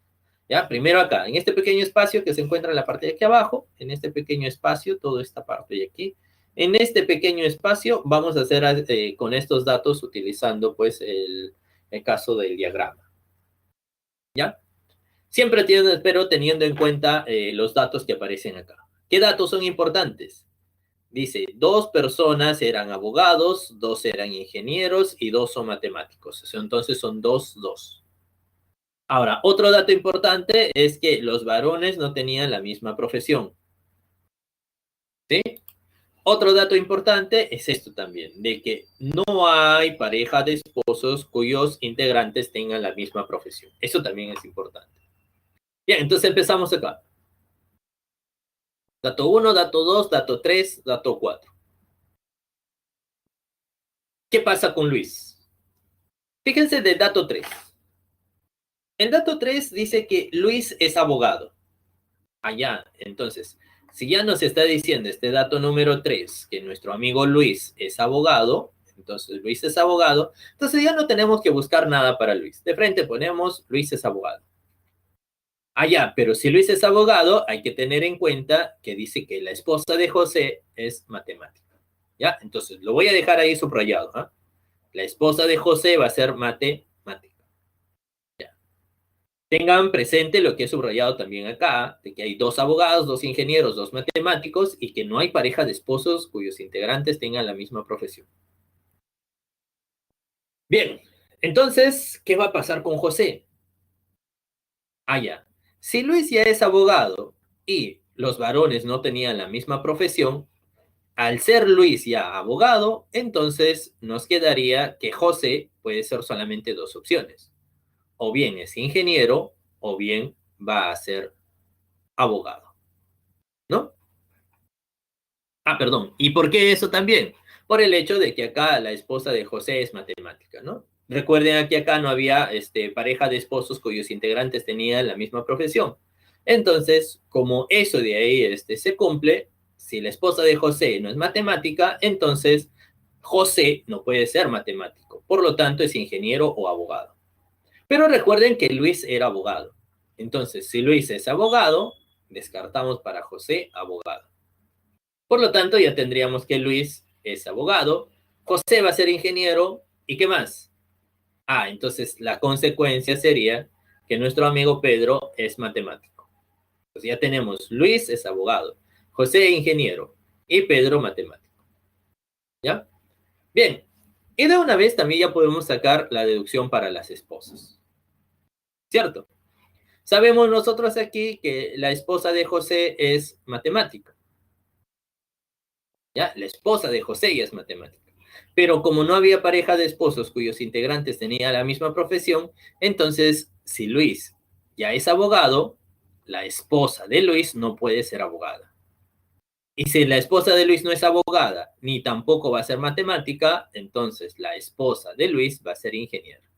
¿Ya? Primero acá, en este pequeño espacio que se encuentra en la parte de aquí abajo, en este pequeño espacio, toda esta parte de aquí, en este pequeño espacio vamos a hacer con estos datos utilizando pues el caso del diagrama. ¿Ya? Siempre pero teniendo en cuenta los datos que aparecen acá. ¿Qué datos son importantes? Dice, 2 personas eran abogados, 2 eran ingenieros y 2 son matemáticos. Entonces son 2, 2. Ahora, otro dato importante es que los varones no tenían la misma profesión. ¿Sí? Otro dato importante es esto también, de que no hay pareja de esposos cuyos integrantes tengan la misma profesión. Eso también es importante. Bien, entonces empezamos acá. Dato 1, dato 2, dato 3, dato 4. ¿Qué pasa con Luis? Fíjense del dato 3. El dato 3 dice que Luis es abogado. Allá, entonces, si ya nos está diciendo este dato número 3, que nuestro amigo Luis es abogado, entonces Luis es abogado, entonces ya no tenemos que buscar nada para Luis. De frente ponemos Luis es abogado. Allá, pero si Luis es abogado, hay que tener en cuenta que dice que la esposa de José es matemática. ¿Ya? Entonces, lo voy a dejar ahí subrayado. ¿Ah? La esposa de José va a ser matemática. ¿Ya? Tengan presente lo que he subrayado también acá, de que hay 2 abogados, 2 ingenieros, 2 matemáticos y que no hay pareja de esposos cuyos integrantes tengan la misma profesión. Bien, entonces, ¿qué va a pasar con José? Ya. Si Luis ya es abogado y los varones no tenían la misma profesión, al ser Luis ya abogado, entonces nos quedaría que José puede ser solamente 2 opciones. O bien es ingeniero o bien va a ser abogado, ¿no? Perdón. ¿Y por qué eso también? Por el hecho de que acá la esposa de José es matemática, ¿no? Recuerden que acá no había pareja de esposos cuyos integrantes tenían la misma profesión. Entonces, como eso de ahí se cumple, si la esposa de José no es matemática, entonces José no puede ser matemático. Por lo tanto, es ingeniero o abogado. Pero recuerden que Luis era abogado. Entonces, si Luis es abogado, descartamos para José abogado. Por lo tanto, ya tendríamos que Luis es abogado, José va a ser ingeniero, ¿y qué más? Entonces la consecuencia sería que nuestro amigo Pedro es matemático. Entonces ya tenemos Luis es abogado, José ingeniero y Pedro matemático. ¿Ya? Bien, y de una vez también ya podemos sacar la deducción para las esposas. ¿Cierto? Sabemos nosotros aquí que la esposa de José es matemática. ¿Ya? La esposa de José ya es matemática. Pero como no había pareja de esposos cuyos integrantes tenían la misma profesión, entonces, si Luis ya es abogado, la esposa de Luis no puede ser abogada. Y si la esposa de Luis no es abogada, ni tampoco va a ser matemática, entonces la esposa de Luis va a ser ingeniera.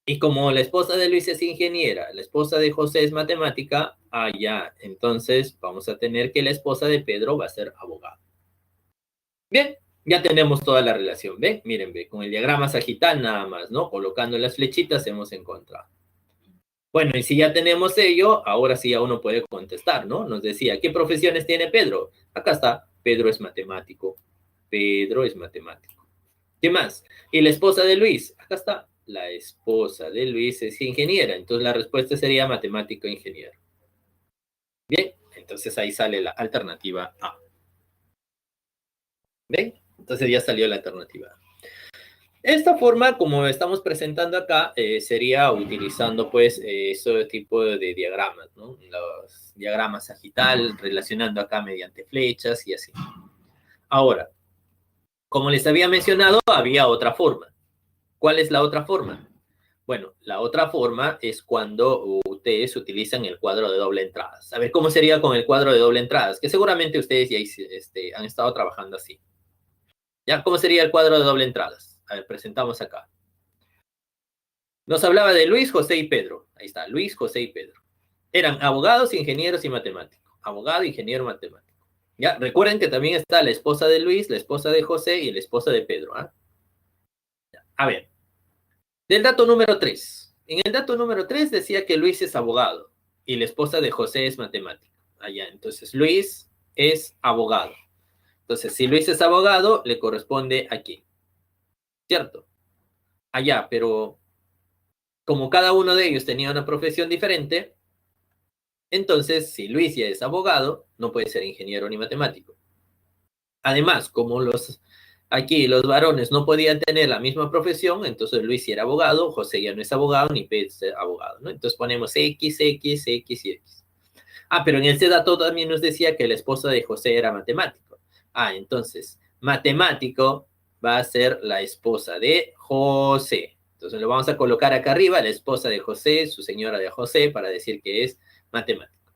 Y como la esposa de Luis es ingeniera, la esposa de José es matemática, ya, entonces vamos a tener que la esposa de Pedro va a ser abogada. Bien, ya tenemos toda la relación, ¿ven? Miren, ve, con el diagrama sagital nada más, ¿no? Colocando las flechitas hemos encontrado. Bueno, y si ya tenemos ello, ahora sí ya uno puede contestar, ¿no? Nos decía, ¿qué profesiones tiene Pedro? Acá está, Pedro es matemático. Pedro es matemático. ¿Qué más? ¿Y la esposa de Luis? Acá está, la esposa de Luis es ingeniera. Entonces la respuesta sería matemático ingeniero. Bien, entonces ahí sale la alternativa A. ¿Ven? Entonces ya salió la alternativa A. Esta forma, como estamos presentando acá, sería utilizando pues ese tipo de diagramas, ¿no? Los diagramas sagital, relacionando acá mediante flechas y así. Ahora, como les había mencionado, había otra forma. ¿Cuál es la otra forma? Bueno, la otra forma es cuando ustedes utilizan el cuadro de doble entradas. A ver, ¿cómo sería con el cuadro de doble entradas? Que seguramente ustedes ya han estado trabajando así. ¿Ya? ¿Cómo sería el cuadro de doble entradas? A ver, presentamos acá. Nos hablaba de Luis, José y Pedro. Ahí está, Luis, José y Pedro. Eran abogados, ingenieros y matemáticos. Abogado, ingeniero, matemático. Ya, recuerden que también está la esposa de Luis, la esposa de José y la esposa de Pedro. A ver, del dato número 3. En el dato número 3 decía que Luis es abogado y la esposa de José es matemática. Allá, entonces Luis es abogado. Entonces, si Luis es abogado, le corresponde aquí. ¿Cierto? Allá, pero Como cada uno de ellos tenía una profesión diferente, entonces si Luis ya es abogado, no puede ser ingeniero ni matemático. Además, como aquí los varones no podían tener la misma profesión, entonces Luis sí era abogado, José ya no es abogado, ni Pedro es abogado, ¿no? Entonces ponemos X, X, X y X. Ah, pero en este dato también nos decía que la esposa de José era matemático. Ah, entonces, matemático va a ser la esposa de José. Entonces lo vamos a colocar acá arriba, la esposa de José, su señora de José, para decir que es matemático.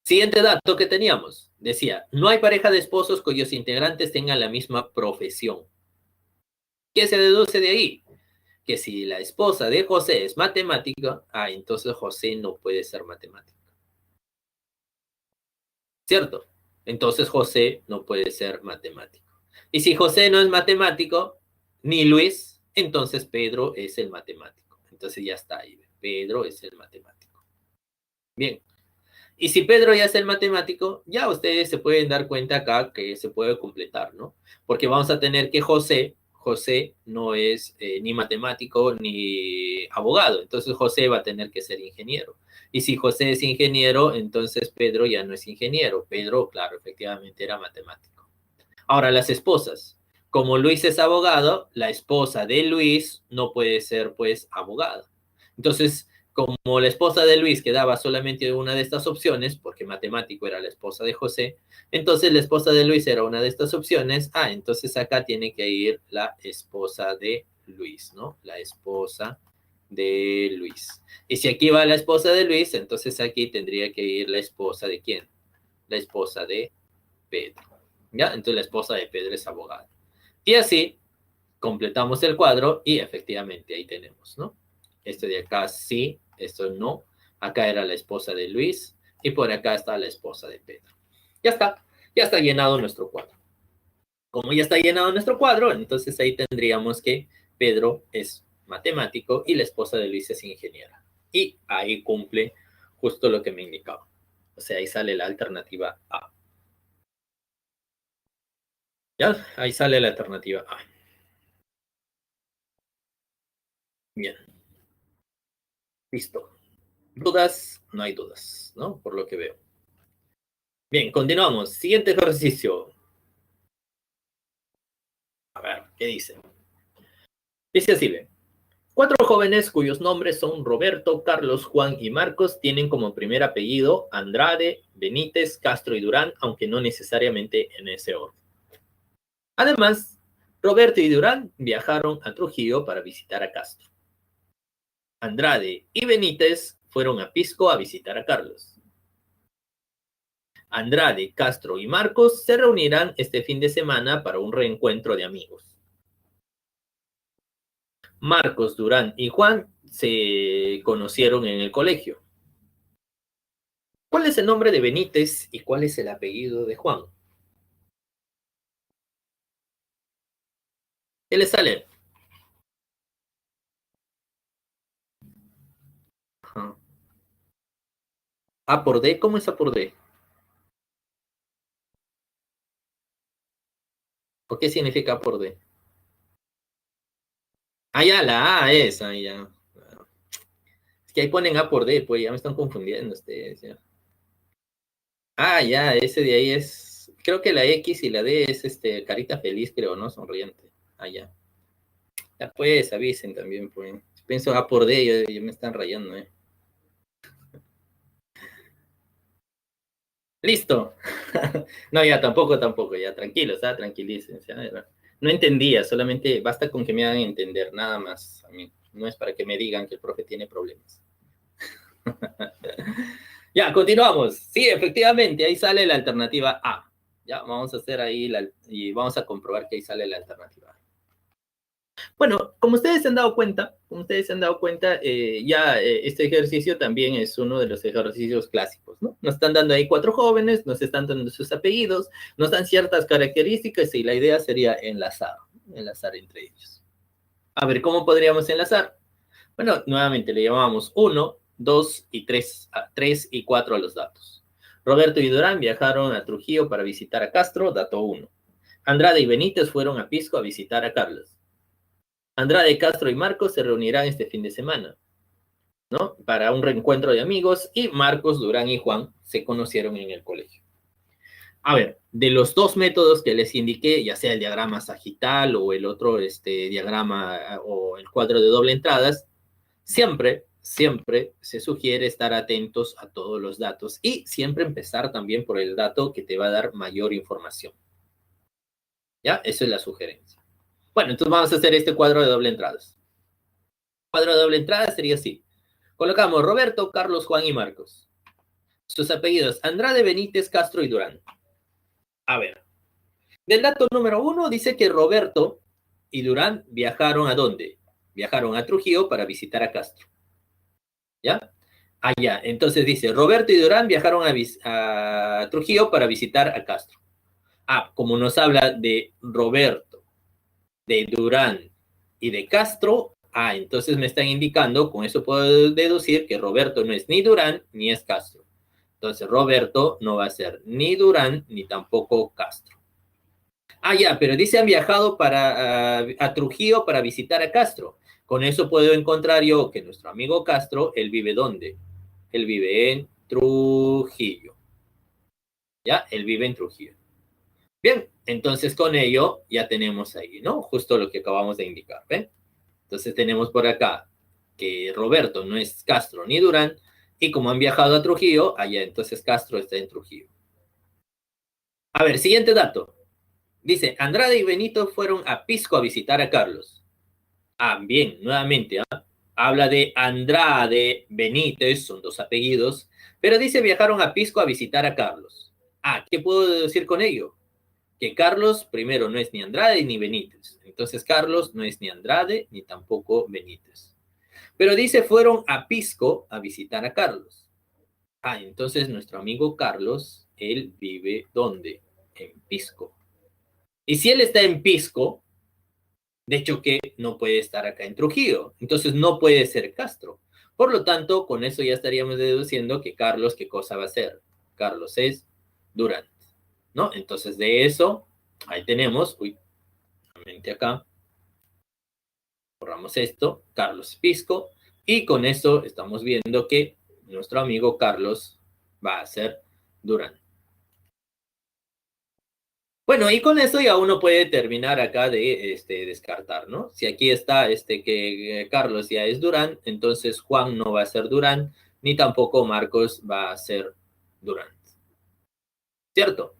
Siguiente dato que teníamos, decía, no hay pareja de esposos cuyos integrantes tengan la misma profesión. ¿Qué se deduce de ahí? Que si la esposa de José es matemática, entonces José no puede ser matemático. ¿Cierto? Entonces José no puede ser matemático. Y si José no es matemático, ni Luis, entonces Pedro es el matemático. Entonces ya está ahí. Pedro es el matemático. Bien. Y si Pedro ya es el matemático, ya ustedes se pueden dar cuenta acá que se puede completar, ¿no? Porque vamos a tener que José no es ni matemático ni abogado, entonces José va a tener que ser ingeniero. Y si José es ingeniero, entonces Pedro ya no es ingeniero. Pedro, claro, efectivamente era matemático. Ahora, las esposas. Como Luis es abogado, la esposa de Luis no puede ser, pues, abogada. Entonces, como la esposa de Luis quedaba solamente una de estas opciones, porque matemático era la esposa de José, entonces la esposa de Luis era una de estas opciones. Entonces acá tiene que ir la esposa de Luis, ¿no? La esposa de Luis. Y si aquí va la esposa de Luis, entonces aquí tendría que ir la esposa de ¿quién? La esposa de Pedro. ¿Ya? Entonces la esposa de Pedro es abogada. Y así completamos el cuadro y efectivamente ahí tenemos, ¿no? Esto de acá sí, esto no. Acá era la esposa de Luis y por acá está la esposa de Pedro. Ya está llenado nuestro cuadro. Como ya está llenado nuestro cuadro, entonces ahí tendríamos que Pedro es matemático y la esposa de Luis es ingeniera. Y ahí cumple justo lo que me indicaba. O sea, ahí sale la alternativa A. ¿Ya? Ahí sale la alternativa A. Bien, listo. ¿Dudas? No hay dudas, ¿no? Por lo que veo. Bien, continuamos. Siguiente ejercicio. A ver, ¿qué dice? Dice así, ¿ve? 4 jóvenes cuyos nombres son Roberto, Carlos, Juan y Marcos tienen como primer apellido Andrade, Benítez, Castro y Durán, aunque no necesariamente en ese orden. Además, Roberto y Durán viajaron a Trujillo para visitar a Castro. Andrade y Benítez fueron a Pisco a visitar a Carlos. Andrade, Castro y Marcos se reunirán este fin de semana para un reencuentro de amigos. Marcos, Durán y Juan se conocieron en el colegio. ¿Cuál es el nombre de Benítez y cuál es el apellido de Juan? ¿Qué le sale? Ajá. A por D, ¿cómo es A por D? ¿O qué significa A por D? Ya, la A es, ya. Es que ahí ponen A por D, pues ya me están confundiendo ustedes, ya. Ya, ese de ahí es, creo que la X y la D es carita feliz, creo, ¿no? Sonriente. Ya. Ya pues, avisen también, pues. Pienso A por D, ya me están rayando, Listo. No, ya tampoco, ya tranquilos, tranquilícense. No entendía, solamente basta con que me hagan entender, nada más. A mí no es para que me digan que el profe tiene problemas. Ya, continuamos. Sí, efectivamente, ahí sale la alternativa A. Ya, vamos a hacer ahí y vamos a comprobar que ahí sale la alternativa A. Bueno, como ustedes se han dado cuenta, este ejercicio también es uno de los ejercicios clásicos, ¿no? Nos están dando ahí 4 jóvenes, nos están dando sus apellidos, nos dan ciertas características y la idea sería enlazar entre ellos. A ver, ¿cómo podríamos enlazar? Bueno, nuevamente le llamamos 1, 2 y 3, 3 y 4 a los datos. Roberto y Durán viajaron a Trujillo para visitar a Castro, dato 1. Andrade y Benítez fueron a Pisco a visitar a Carlos. Andrade, Castro y Marcos se reunirán este fin de semana, ¿no? Para un reencuentro de amigos y Marcos, Durán y Juan se conocieron en el colegio. A ver, de los dos métodos que les indiqué, ya sea el diagrama sagital o el otro diagrama o el cuadro de doble entradas, siempre se sugiere estar atentos a todos los datos y siempre empezar también por el dato que te va a dar mayor información. ¿Ya? Esa es la sugerencia. Bueno, entonces vamos a hacer este cuadro de doble entradas. Cuadro de doble entrada sería así. Colocamos Roberto, Carlos, Juan y Marcos. Sus apellidos, Andrade, Benítez, Castro y Durán. A ver, del dato número 1 dice que Roberto y Durán viajaron ¿a dónde? Viajaron a Trujillo para visitar a Castro. ¿Ya? Allá. Entonces dice, Roberto y Durán viajaron a Trujillo para visitar a Castro. Ah, como nos habla de Roberto, de Durán y de Castro, entonces me están indicando, con eso puedo deducir que Roberto no es ni Durán ni es Castro. Entonces Roberto no va a ser ni Durán ni tampoco Castro. Ya, pero dice han viajado a Trujillo para visitar a Castro. Con eso puedo encontrar yo que nuestro amigo Castro, él vive ¿dónde? Él vive en Trujillo. ¿Ya? Él vive en Trujillo. Bien, entonces con ello ya tenemos ahí, ¿no? Justo lo que acabamos de indicar, ¿ven? Entonces tenemos por acá que Roberto no es Castro ni Durán, y como han viajado a Trujillo, allá entonces Castro está en Trujillo. A ver, siguiente dato. Dice, Andrade y Benito fueron a Pisco a visitar a Carlos. Bien, nuevamente, habla de Andrade, Benítez, son dos apellidos, pero dice viajaron a Pisco a visitar a Carlos. ¿Qué puedo decir con ello? Que Carlos, primero, no es ni Andrade ni Benítez. Entonces, Carlos no es ni Andrade ni tampoco Benítez. Pero dice fueron a Pisco a visitar a Carlos. Entonces nuestro amigo Carlos, él vive ¿dónde? En Pisco. Y si él está en Pisco, de hecho que no puede estar acá en Trujillo, entonces no puede ser Castro. Por lo tanto, con eso ya estaríamos deduciendo que Carlos, ¿qué cosa va a ser? Carlos es Durán, ¿no? Entonces de eso, ahí tenemos, nuevamente acá, borramos esto, Carlos Pisco, y con eso estamos viendo que nuestro amigo Carlos va a ser Durán. Bueno, y con eso ya uno puede terminar acá de descartar, ¿no? Si aquí está que Carlos ya es Durán, entonces Juan no va a ser Durán, ni tampoco Marcos va a ser Durán. ¿Cierto?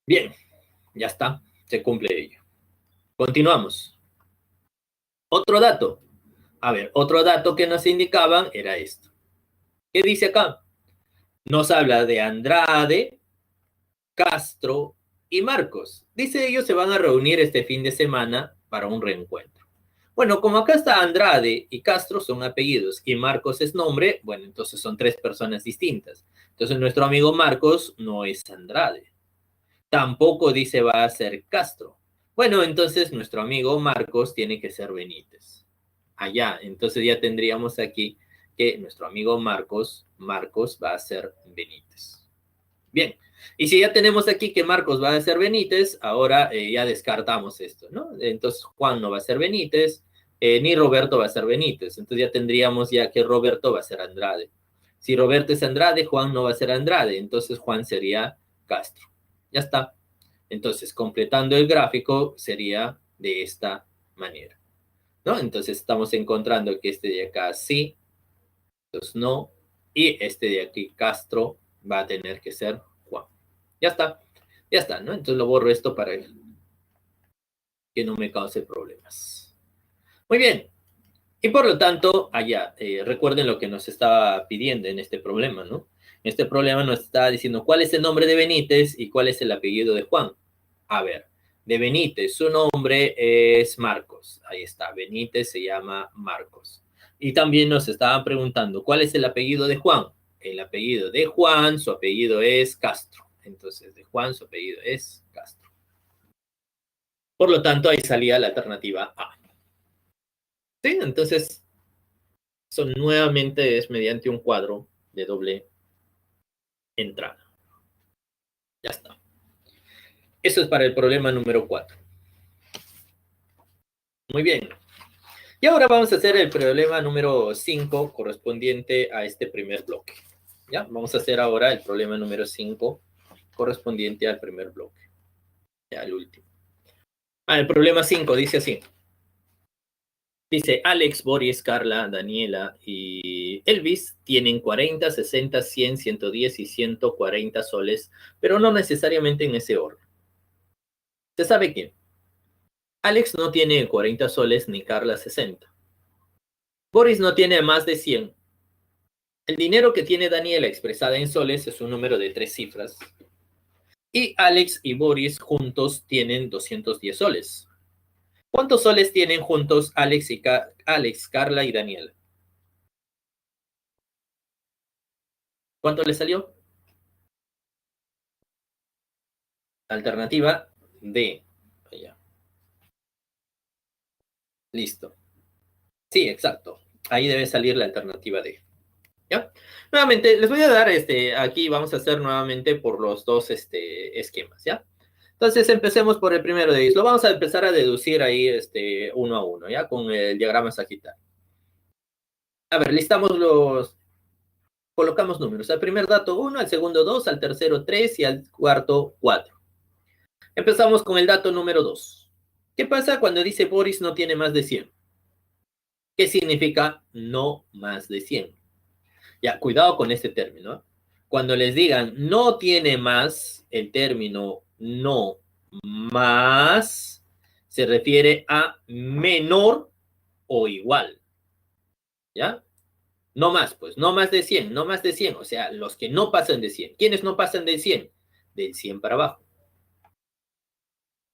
Bien, ya está, se cumple ello. Continuamos. Otro dato. A ver, otro dato que nos indicaban era esto. ¿Qué dice acá? Nos habla de Andrade, Castro y Marcos. Dice ellos se van a reunir este fin de semana para un reencuentro. Bueno, como acá está Andrade y Castro son apellidos y Marcos es nombre, bueno, entonces son tres personas distintas. Entonces nuestro amigo Marcos no es Andrade. Tampoco dice va a ser Castro. Bueno, entonces nuestro amigo Marcos tiene que ser Benítez. Allá, entonces ya tendríamos aquí que nuestro amigo Marcos va a ser Benítez. Bien, y si ya tenemos aquí que Marcos va a ser Benítez, ahora ya descartamos esto, ¿no? Entonces Juan no va a ser Benítez, ni Roberto va a ser Benítez. Entonces ya tendríamos ya que Roberto va a ser Andrade. Si Roberto es Andrade, Juan no va a ser Andrade, entonces Juan sería Castro. Ya está. Entonces, completando el gráfico, sería de esta manera, ¿no? Entonces estamos encontrando que este de acá sí, entonces no, y este de aquí, Castro, va a tener que ser Juan. Ya está, ¿no? Entonces lo borro esto para que no me cause problemas. Muy bien, y por lo tanto, allá, recuerden lo que nos estaba pidiendo en este problema, ¿no? Este problema nos está diciendo cuál es el nombre de Benítez y cuál es el apellido de Juan. A ver, de Benítez, su nombre es Marcos. Ahí está, Benítez se llama Marcos. Y también nos estaban preguntando, ¿cuál es el apellido de Juan? El apellido de Juan, su apellido es Castro. Entonces, de Juan, su apellido es Castro. Por lo tanto, ahí salía la alternativa A. Sí, entonces, eso nuevamente es mediante un cuadro de doble entrada. Ya está. Eso es para el problema número 4. Muy bien. Y ahora vamos a hacer el problema número 5 correspondiente a este primer bloque. ¿Ya? Vamos a hacer ahora el problema número 5 correspondiente al primer bloque. Ya, el último. El problema 5 dice así. Dice, Alex, Boris, Carla, Daniela y Elvis tienen 40, 60, 100, 110 y 140 soles, pero no necesariamente en ese orden. ¿Se sabe quién? Alex no tiene 40 soles ni Carla 60. Boris no tiene más de 100. El dinero que tiene Daniela expresada en soles es un número de 3 cifras. Y Alex y Boris juntos tienen 210 soles. ¿Cuántos soles tienen juntos Alex, Carla y Daniela? ¿Cuánto le salió? Alternativa D. Allá. Listo. Sí, exacto. Ahí debe salir la alternativa D. ¿Ya? Nuevamente, les voy a dar aquí vamos a hacer nuevamente por los dos esquemas, ¿ya? Entonces, empecemos por el primero de ellos. Lo vamos a empezar a deducir ahí uno a uno, ¿ya? Con el diagrama sagital. A ver, colocamos números. Al primer dato 1, al segundo 2, al tercero 3 y al cuarto 4. Empezamos con el dato número 2. ¿Qué pasa cuando dice Boris no tiene más de 100? ¿Qué significa no más de 100? Ya, cuidado con este término. Cuando les digan no tiene más, el término no más se refiere a menor o igual. ¿Ya? No más, pues, no más de 100, no más de 100. O sea, los que no pasan de 100. ¿Quiénes no pasan de 100? Del 100 para abajo.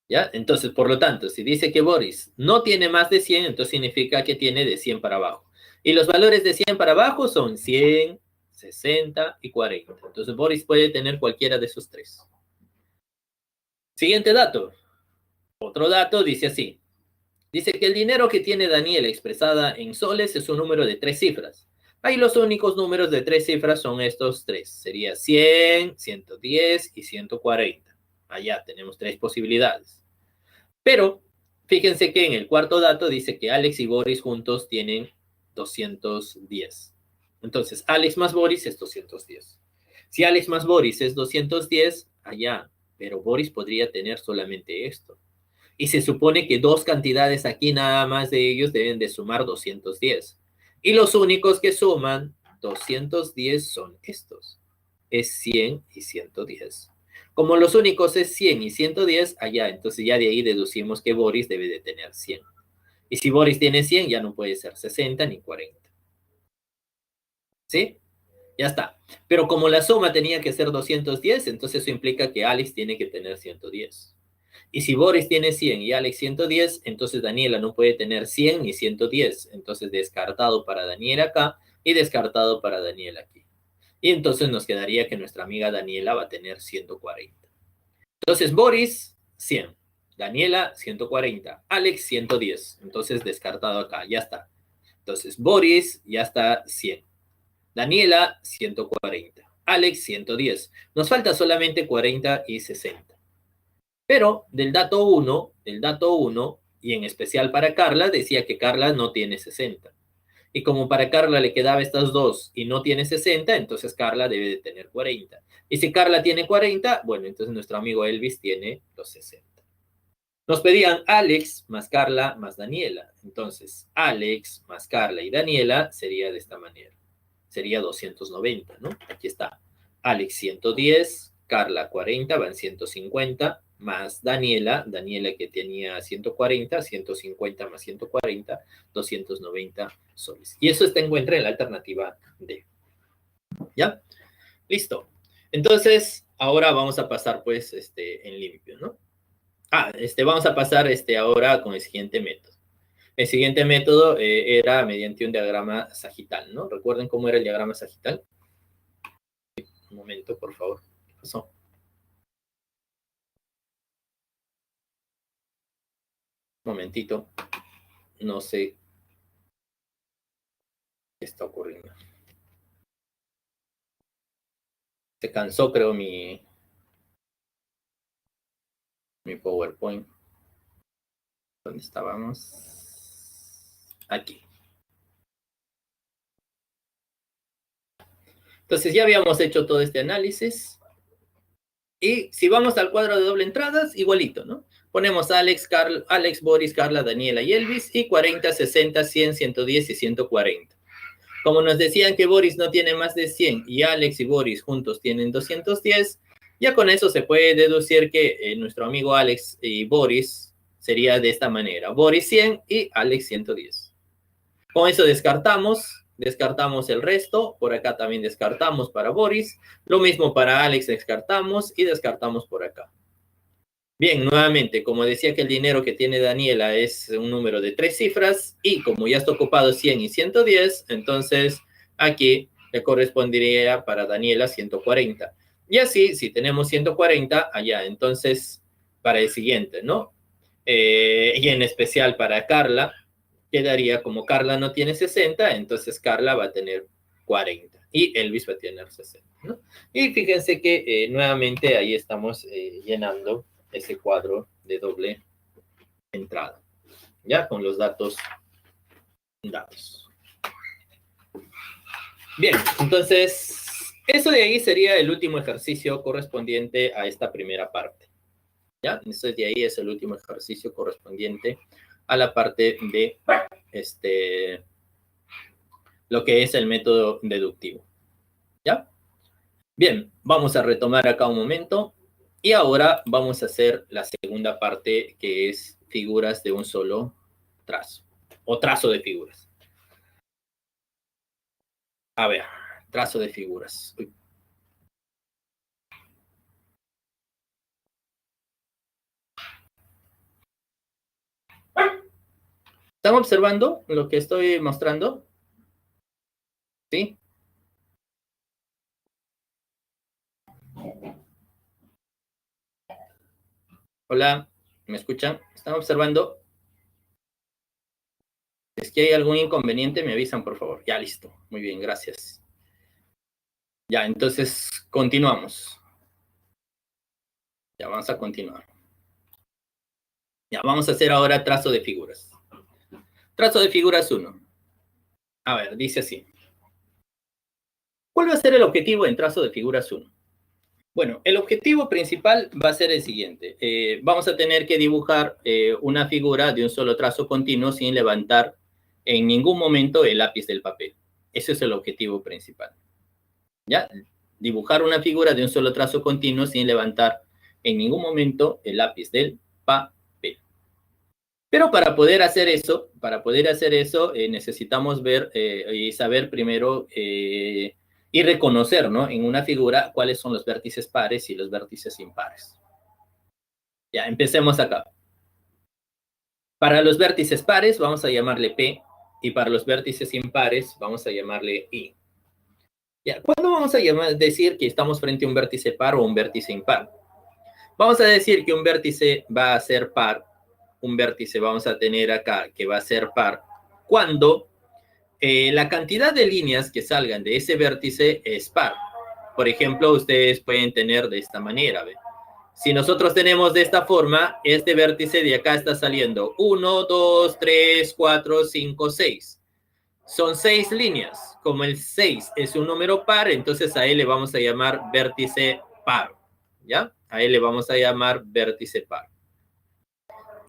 ¿Ya? Entonces, por lo tanto, si dice que Boris no tiene más de 100, entonces significa que tiene de 100 para abajo. Y los valores de 100 para abajo son 100, 60 y 40. Entonces, Boris puede tener cualquiera de esos tres. Siguiente dato. Otro dato dice así. Dice que el dinero que tiene Daniela expresada en soles es un número de 3 cifras. Ahí los únicos números de 3 cifras son estos tres. Sería 100, 110 y 140. Allá tenemos 3 posibilidades. Pero fíjense que en el cuarto dato dice que Alex y Boris juntos tienen 210. Entonces, Alex más Boris es 210. Si Alex más Boris es 210, allá, pero Boris podría tener solamente esto. Y se supone que dos cantidades aquí nada más de ellos deben de sumar 210. Y los únicos que suman 210 son estos. Es 100 y 110. Como los únicos es 100 y 110, allá, entonces ya de ahí deducimos que Boris debe de tener 100. Y si Boris tiene 100, ya no puede ser 60 ni 40. ¿Sí? Ya está. Pero como la suma tenía que ser 210, entonces eso implica que Alex tiene que tener 110. Y si Boris tiene 100 y Alex 110, entonces Daniela no puede tener 100 ni 110. Entonces descartado para Daniela acá y descartado para Daniela aquí. Y entonces nos quedaría que nuestra amiga Daniela va a tener 140. Entonces Boris, 100. Daniela, 140. Alex, 110. Entonces descartado acá, ya está. Entonces Boris ya está 100. Daniela, 140. Alex, 110. Nos falta solamente 40 y 60. Pero del dato 1, y en especial para Carla, decía que Carla no tiene 60. Y como para Carla le quedaba estas dos y no tiene 60, entonces Carla debe de tener 40. Y si Carla tiene 40, bueno, entonces nuestro amigo Elvis tiene los 60. Nos pedían Alex más Carla más Daniela. Entonces, Alex más Carla y Daniela sería de esta manera. Sería 290, ¿no? Aquí está. Alex 110, Carla 40, van 150, más Daniela que tenía 140, 150 más 140, 290 soles. Y eso se encuentra en la alternativa D. ¿Ya? Listo. Entonces, ahora vamos a pasar pues en limpio, ¿no? Vamos a pasar ahora con el siguiente método. El siguiente método era mediante un diagrama sagital, ¿no? ¿Recuerden cómo era el diagrama sagital? Un momento, por favor. ¿Qué pasó? Un momentito. No sé qué está ocurriendo. Se cansó, creo, mi PowerPoint. ¿Dónde estábamos? aquí. Entonces ya habíamos hecho todo este análisis. Y si vamos al cuadro de doble entradas, igualito, ¿no? Ponemos Alex, Boris, Carla, Daniela y Elvis, y 40, 60, 100, 110 y 140. Como nos decían que Boris no tiene más de 100 y Alex y Boris juntos tienen 210, ya con eso se puede deducir que nuestro amigo Alex y Boris sería de esta manera. Boris 100 y Alex 110. Con eso descartamos el resto. Por acá también descartamos para Boris. Lo mismo para Alex, descartamos y descartamos por acá. Bien, nuevamente, como decía que el dinero que tiene Daniela es un número de 3 cifras y como ya está ocupado 100 y 110, entonces aquí le correspondería para Daniela 140. Y así, si tenemos 140, allá, entonces para el siguiente, ¿no? Y en especial para Carla, quedaría como Carla no tiene 60, entonces Carla va a tener 40 y Elvis va a tener 60, ¿no? Y fíjense que nuevamente ahí estamos llenando ese cuadro de doble entrada, ya con los datos dados. Bien, entonces eso de ahí sería el último ejercicio correspondiente a esta primera parte. ¿Ya? Entonces de ahí es el último ejercicio correspondiente a la parte de lo que es el método deductivo. ¿Ya? Bien, vamos a retomar acá un momento y ahora vamos a hacer la segunda parte que es figuras de un solo trazo o trazo de figuras. A ver, trazo de figuras. Uy. ¿Están observando lo que estoy mostrando? ¿Sí? Hola, ¿me escuchan? ¿Están observando? Si es que hay algún inconveniente, me avisan, por favor. Ya, listo. Muy bien, gracias. Ya, entonces, continuamos. Ya, vamos a continuar. Ya, vamos a hacer ahora trazo de figuras. Trazo de figuras 1. A ver, dice así. ¿Cuál va a ser el objetivo en trazo de figuras 1? Bueno, el objetivo principal va a ser el siguiente. Vamos a tener que dibujar una figura de un solo trazo continuo sin levantar en ningún momento el lápiz del papel. Ese es el objetivo principal. ¿Ya? Dibujar una figura de un solo trazo continuo sin levantar en ningún momento el lápiz del papel. Pero para poder hacer eso, necesitamos ver y saber primero y reconocer, ¿no? En una figura cuáles son los vértices pares y los vértices impares. Ya, empecemos acá. Para los vértices pares vamos a llamarle P y para los vértices impares vamos a llamarle I. Ya, ¿cuándo vamos a decir que estamos frente a un vértice par o un vértice impar? Vamos a decir que un vértice va a ser par, un vértice vamos a tener acá que va a ser par, cuando la cantidad de líneas que salgan de ese vértice es par. Por ejemplo, ustedes pueden tener de esta manera, ¿ve? Si nosotros tenemos de esta forma, este vértice de acá está saliendo 1, 2, 3, 4, 5, 6. Son 6 líneas. Como el 6 es un número par, entonces a él le vamos a llamar vértice par. ¿Ya? A él le vamos a llamar vértice par.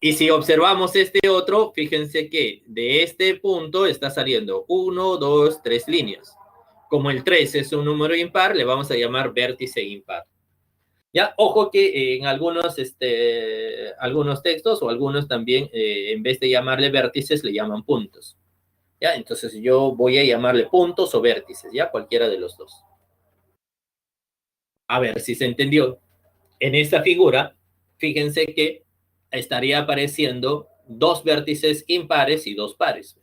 Y si observamos este otro, fíjense que de este punto está saliendo 1, 2, 3 líneas. Como el 3 es un número impar, le vamos a llamar vértice impar. Ya, ojo que en algunos textos o algunos también, en vez de llamarle vértices, le llaman puntos. ¿Ya? Entonces yo voy a llamarle puntos o vértices, ¿ya? Cualquiera de los dos. A ver si se entendió. En esta figura, fíjense que estaría apareciendo dos vértices impares y dos pares.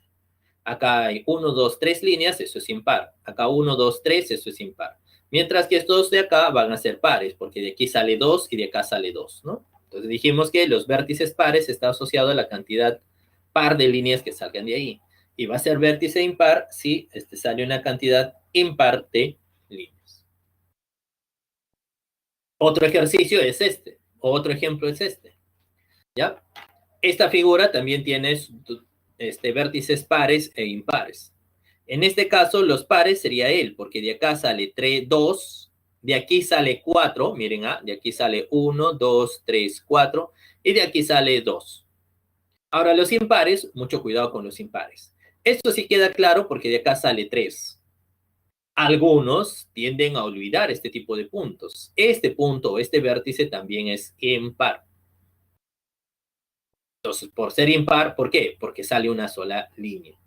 Acá hay 1, 2, 3 líneas, eso es impar. Acá 1, 2, 3, eso es impar. Mientras que estos de acá van a ser pares, porque de aquí sale 2 y de acá sale 2, ¿no? Entonces dijimos que los vértices pares está asociado a la cantidad par de líneas que salgan de ahí. Y va a ser vértice impar si sale una cantidad impar de líneas. Otro ejercicio es otro ejemplo es ¿ya? Esta figura también tiene vértices pares e impares. En este caso, los pares sería él, porque de acá sale 3, 2, de aquí sale 4, miren, de aquí sale 1, 2, 3, 4, y de aquí sale 2. Ahora, los impares, mucho cuidado con los impares. Esto sí queda claro porque de acá sale 3. Algunos tienden a olvidar este tipo de puntos. Este punto, este vértice también es impar. Entonces, por ser impar, ¿por qué? Porque sale una sola línea.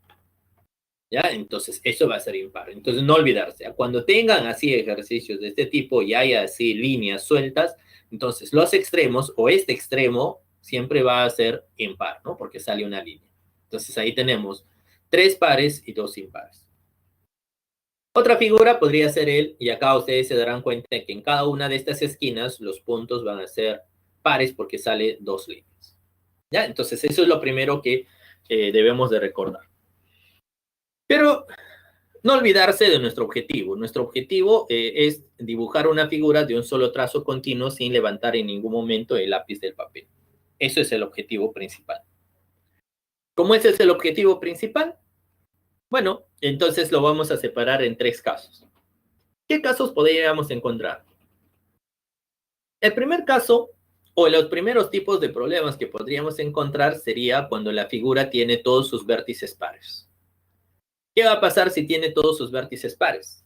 ¿Ya? Entonces, eso va a ser impar. Entonces, no olvidarse. Cuando tengan así ejercicios de este tipo y haya así líneas sueltas, entonces los extremos o este extremo siempre va a ser impar, ¿no? Porque sale una línea. Entonces, ahí tenemos 3 pares y 2 impares. Otra figura podría ser el, y acá ustedes se darán cuenta de que en cada una de estas esquinas los puntos van a ser pares porque sale 2 líneas. ¿Ya? Entonces, eso es lo primero que debemos de recordar. Pero no olvidarse de nuestro objetivo. Nuestro objetivo es dibujar una figura de un solo trazo continuo sin levantar en ningún momento el lápiz del papel. Eso es el objetivo principal. ¿Cómo ese es el objetivo principal? Bueno, entonces lo vamos a separar en 3 casos. ¿Qué casos podríamos encontrar? El primer caso, o los primeros tipos de problemas que podríamos encontrar sería cuando la figura tiene todos sus vértices pares. ¿Qué va a pasar si tiene todos sus vértices pares?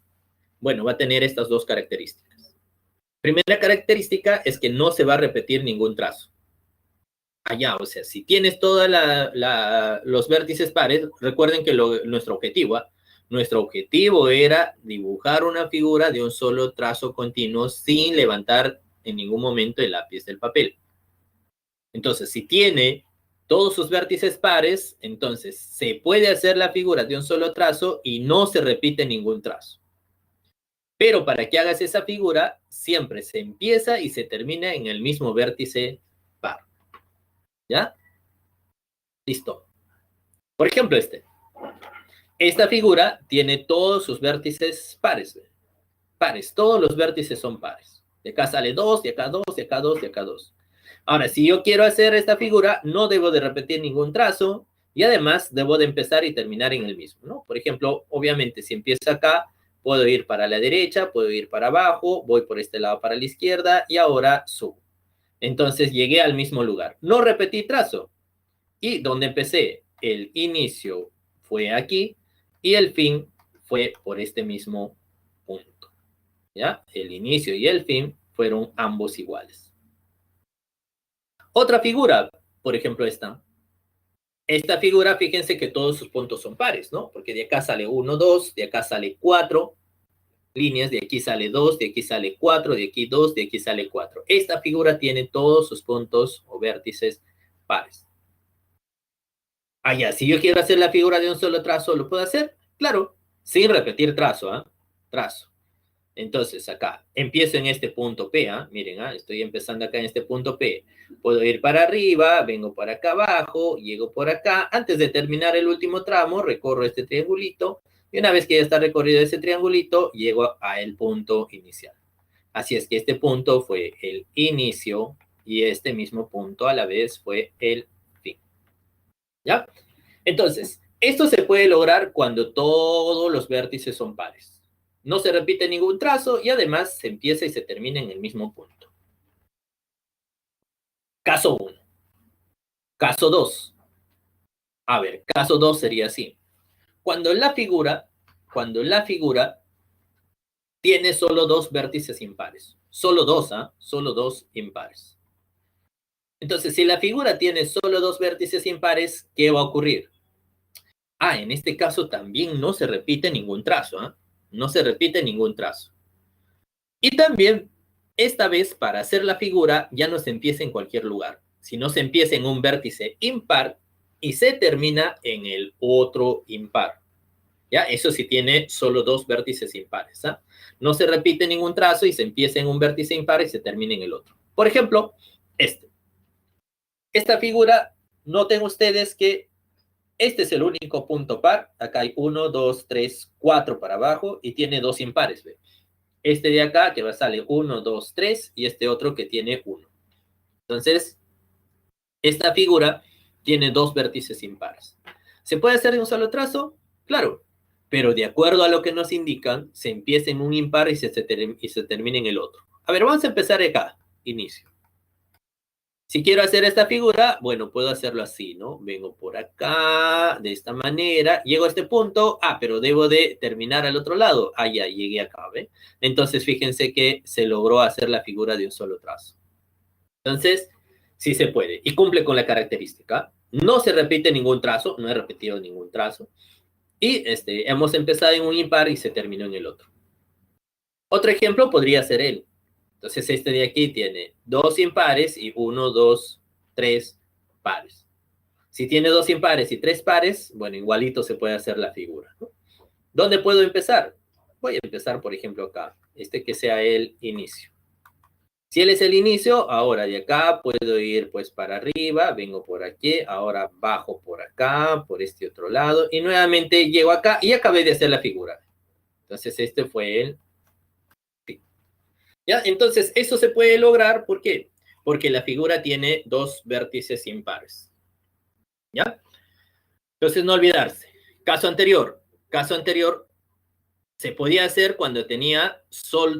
Bueno, va a tener estas 2 características. Primera característica es que no se va a repetir ningún trazo. Allá, o sea, si tienes todos los vértices pares, recuerden que nuestro objetivo era dibujar una figura de un solo trazo continuo sin levantar en ningún momento el lápiz del papel. Entonces, si tiene todos sus vértices pares, entonces se puede hacer la figura de un solo trazo y no se repite ningún trazo. Pero para que hagas esa figura, siempre se empieza y se termina en el mismo vértice par. ¿Ya? Listo. Por ejemplo, esta figura tiene todos sus vértices pares. Pares, todos los vértices son pares. De acá sale 2, de acá 2, de acá 2, de acá 2. Ahora, si yo quiero hacer esta figura, no debo de repetir ningún trazo y además debo de empezar y terminar en el mismo, ¿no? Por ejemplo, obviamente, si empiezo acá, puedo ir para la derecha, puedo ir para abajo, voy por este lado para la izquierda y ahora subo. Entonces llegué al mismo lugar. No repetí trazo. Y donde empecé, el inicio fue aquí y el fin fue por este mismo punto. ¿Ya? El inicio y el fin fueron ambos iguales. Otra figura, por ejemplo esta. Esta figura, fíjense que todos sus puntos son pares, ¿no? Porque de acá sale 1, 2, de acá sale 4 líneas, de aquí sale 2, de aquí sale 4, de aquí 2, de aquí sale 4. Esta figura tiene todos sus puntos o vértices pares. Si yo quiero hacer la figura de un solo trazo, ¿lo puedo hacer? Claro, sin repetir trazo, ¿ah? Trazo. Entonces, acá, empiezo en este punto P, miren, estoy empezando acá en este punto P. Puedo ir para arriba, vengo para acá abajo, llego por acá. Antes de terminar el último tramo, recorro este triangulito. Y una vez que ya está recorrido ese triangulito, llego a el punto inicial. Así es que este punto fue el inicio y este mismo punto a la vez fue el fin. ¿Ya? Entonces, esto se puede lograr cuando todos los vértices son pares. No se repite ningún trazo y además se empieza y se termina en el mismo punto. Caso 1. Caso 2. A ver, caso 2 sería así. Cuando la figura tiene solo 2 vértices impares. Solo 2, Solo 2 impares. Entonces, si la figura tiene solo 2 vértices impares, ¿qué va a ocurrir? En este caso también no se repite ningún trazo, No se repite ningún trazo. Y también, esta vez, para hacer la figura, ya no se empieza en cualquier lugar, sino se empieza en un vértice impar y se termina en el otro impar. ¿Ya? Eso sí tiene solo 2 vértices impares, No se repite ningún trazo y se empieza en un vértice impar y se termina en el otro. Por ejemplo, esta figura, noten ustedes que este es el único punto par. Acá hay 1, 2, 3, 4 para abajo y tiene 2 impares. ¿Ve? Este de acá que sale 1, 2, 3 y este otro que tiene 1. Entonces, esta figura tiene 2 vértices impares. ¿Se puede hacer de un solo trazo? Claro, pero de acuerdo a lo que nos indican, se empieza en un impar y se termina en el otro. A ver, vamos a empezar acá, inicio. Si quiero hacer esta figura, bueno, puedo hacerlo así, ¿no? Vengo por acá, de esta manera, llego a este punto, pero debo de terminar al otro lado. Ya, llegué acá, ¿ve? Entonces, fíjense que se logró hacer la figura de un solo trazo. Entonces, sí se puede, y cumple con la característica. No se repite ningún trazo, no he repetido ningún trazo, y hemos empezado en un impar y se terminó en el otro. Otro ejemplo podría ser él. Entonces, este de aquí tiene 2 impares y 1, 2, 3 pares. Si tiene 2 impares y 3 pares, bueno, igualito se puede hacer la figura, ¿no? ¿Dónde puedo empezar? Voy a empezar, por ejemplo, acá. Que sea el inicio. Si él es el inicio, ahora de acá puedo ir pues para arriba, vengo por aquí, ahora bajo por acá, por este otro lado, y nuevamente llego acá y acabé de hacer la figura. Entonces, este fue el... ¿Ya? Entonces, eso se puede lograr, ¿por qué? Porque la figura tiene 2 vértices impares. ¿Ya? Entonces, no olvidarse. Caso anterior se podía hacer cuando tenía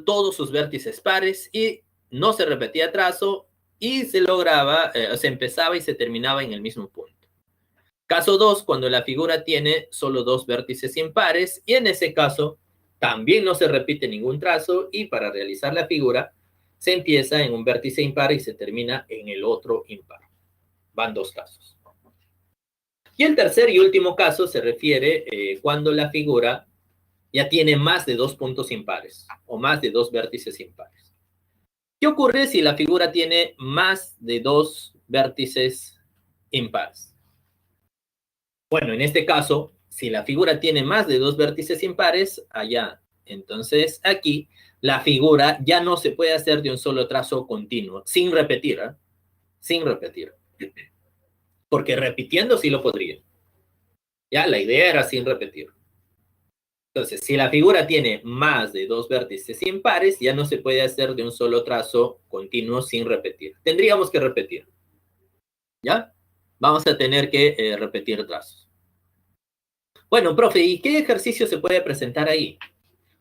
todos sus vértices pares y no se repetía trazo y se lograba, se empezaba y se terminaba en el mismo punto. Caso 2, cuando la figura tiene solo 2 vértices impares y en ese caso también no se repite ningún trazo y para realizar la figura se empieza en un vértice impar y se termina en el otro impar. Van 2 casos. Y el tercer y último caso se refiere cuando la figura ya tiene más de 2 puntos impares o más de 2 vértices impares. ¿Qué ocurre si la figura tiene más de 2 vértices impares? Bueno, en este caso, si la figura tiene más de 2 vértices impares, allá, entonces aquí la figura ya no se puede hacer de un solo trazo continuo, sin repetir, ¿eh? Sin repetir. Porque repitiendo sí lo podría. Ya, la idea era sin repetir. Entonces, si la figura tiene más de 2 vértices impares, ya no se puede hacer de un solo trazo continuo sin repetir. Tendríamos que repetir. ¿Ya? Vamos a tener que repetir trazos. Bueno, profe, ¿y qué ejercicio se puede presentar ahí?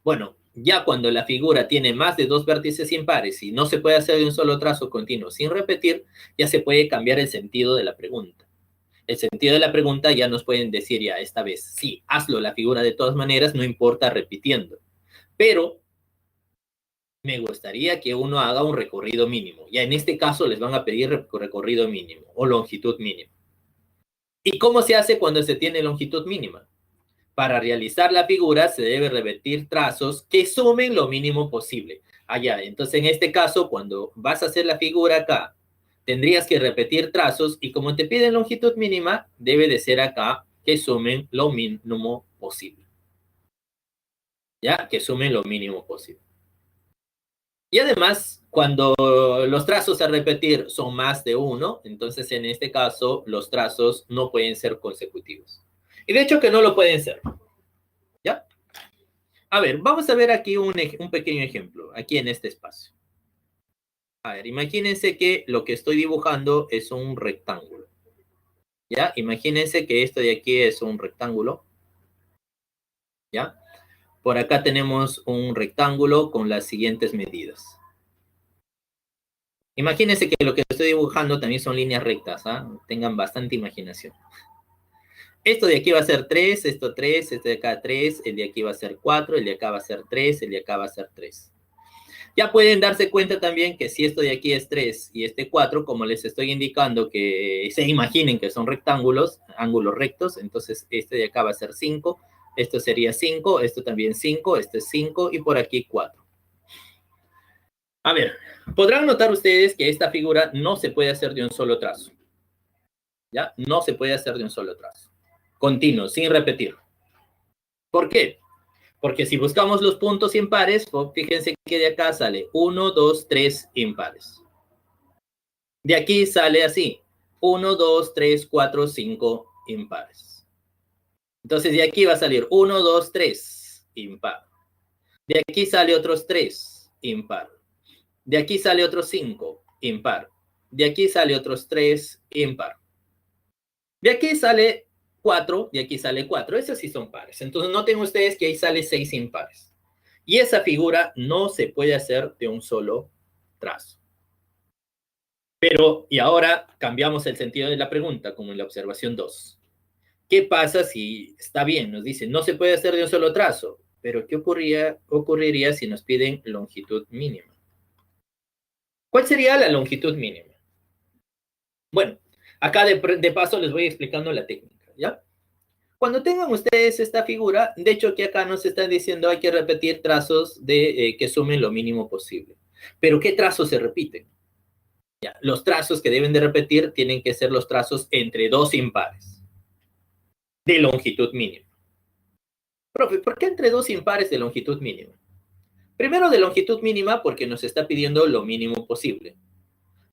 Bueno, ya cuando la figura tiene más de 2 vértices impares y no se puede hacer de un solo trazo continuo sin repetir, ya se puede cambiar el sentido de la pregunta. El sentido de la pregunta ya nos pueden decir ya esta vez, sí, hazlo la figura de todas maneras, no importa repitiendo. Pero me gustaría que uno haga un recorrido mínimo. Ya en este caso les van a pedir recorrido mínimo o longitud mínima. ¿Y cómo se hace cuando se tiene longitud mínima? Para realizar la figura se debe repetir trazos que sumen lo mínimo posible. Allá, entonces en este caso, cuando vas a hacer la figura acá, tendrías que repetir trazos y como te piden longitud mínima, debe de ser acá que sumen lo mínimo posible. ¿Ya? Que sumen lo mínimo posible. Y además, cuando los trazos a repetir son más de uno, entonces en este caso los trazos no pueden ser consecutivos. Y de hecho que no lo pueden ser. ¿Ya? A ver, vamos a ver aquí un pequeño ejemplo, aquí en este espacio. A ver, imagínense que lo que estoy dibujando es un rectángulo. ¿Ya? Imagínense que esto de aquí es un rectángulo. ¿Ya? Por acá tenemos un rectángulo con las siguientes medidas. Imagínense que lo que estoy dibujando también son líneas rectas, ¿ah? Tengan bastante imaginación. Esto de aquí va a ser 3, esto 3, este de acá 3, el de aquí va a ser 4, el de acá va a ser 3, el de acá va a ser 3. Ya pueden darse cuenta también que si esto de aquí es 3 y este 4, como les estoy indicando que se imaginen que son rectángulos, ángulos rectos, entonces este de acá va a ser 5, esto sería 5, esto también 5, este es 5 y por aquí 4. A ver, podrán notar ustedes que esta figura no se puede hacer de un solo trazo. ¿Ya? No se puede hacer de un solo trazo. Continuo, sin repetir. ¿Por qué? Porque si buscamos los puntos impares, fíjense que de acá sale 1, 2, 3 impares. De aquí sale así, 1, 2, 3, 4, 5 impares. Entonces de aquí va a salir 1, 2, 3 impar. De aquí sale otros 3 impar. De aquí sale otros 5 impar. De aquí sale otros 3 impar. De aquí sale 4 y aquí sale 4. Esos sí son pares. Entonces noten ustedes que ahí sale 6 impares. Y esa figura no se puede hacer de un solo trazo. Pero, y ahora cambiamos el sentido de la pregunta, como en la observación 2. ¿Qué pasa si está bien? Nos dicen, no se puede hacer de un solo trazo. Pero, ¿qué ocurriría si nos piden longitud mínima? ¿Cuál sería la longitud mínima? Bueno, acá de paso les voy explicando la técnica, ¿ya? Cuando tengan ustedes esta figura, de hecho que acá nos están diciendo hay que repetir trazos que sumen lo mínimo posible. Pero ¿qué trazos se repiten? Ya, los trazos que deben de repetir tienen que ser los trazos entre dos impares de longitud mínima. Profe, ¿por qué entre dos impares de longitud mínima? Primero, de longitud mínima porque nos está pidiendo lo mínimo posible.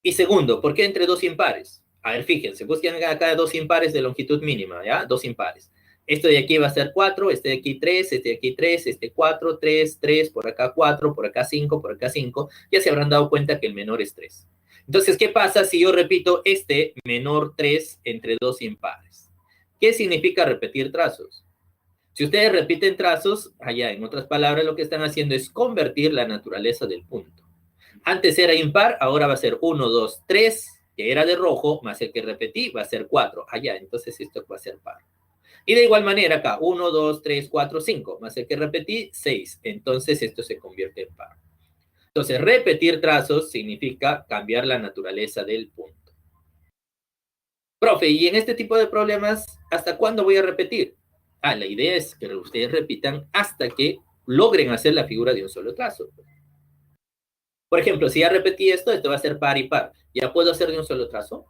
Y segundo, ¿por qué entre dos impares? A ver, fíjense, busquen acá dos impares de longitud mínima, ¿ya? Dos impares. Esto de aquí va a ser 4, este de aquí 3, este de aquí 3, este 4, 3, 3, por acá 4, por acá 5, por acá 5. Ya se habrán dado cuenta que el menor es 3. Entonces, ¿qué pasa si yo repito este menor 3 entre dos impares? ¿Qué significa repetir trazos? Si ustedes repiten trazos, allá en otras palabras, lo que están haciendo es convertir la naturaleza del punto. Antes era impar, ahora va a ser 1, 2, 3, que era de rojo, más el que repetí va a ser 4. Allá, entonces esto va a ser par. Y de igual manera acá, 1, 2, 3, 4, 5, más el que repetí, 6. Entonces esto se convierte en par. Entonces, repetir trazos significa cambiar la naturaleza del punto. Profe, y en este tipo de problemas, ¿hasta cuándo voy a repetir? La idea es que ustedes repitan hasta que logren hacer la figura de un solo trazo. Por ejemplo, si ya repetí esto va a ser par y par. ¿Ya puedo hacer de un solo trazo?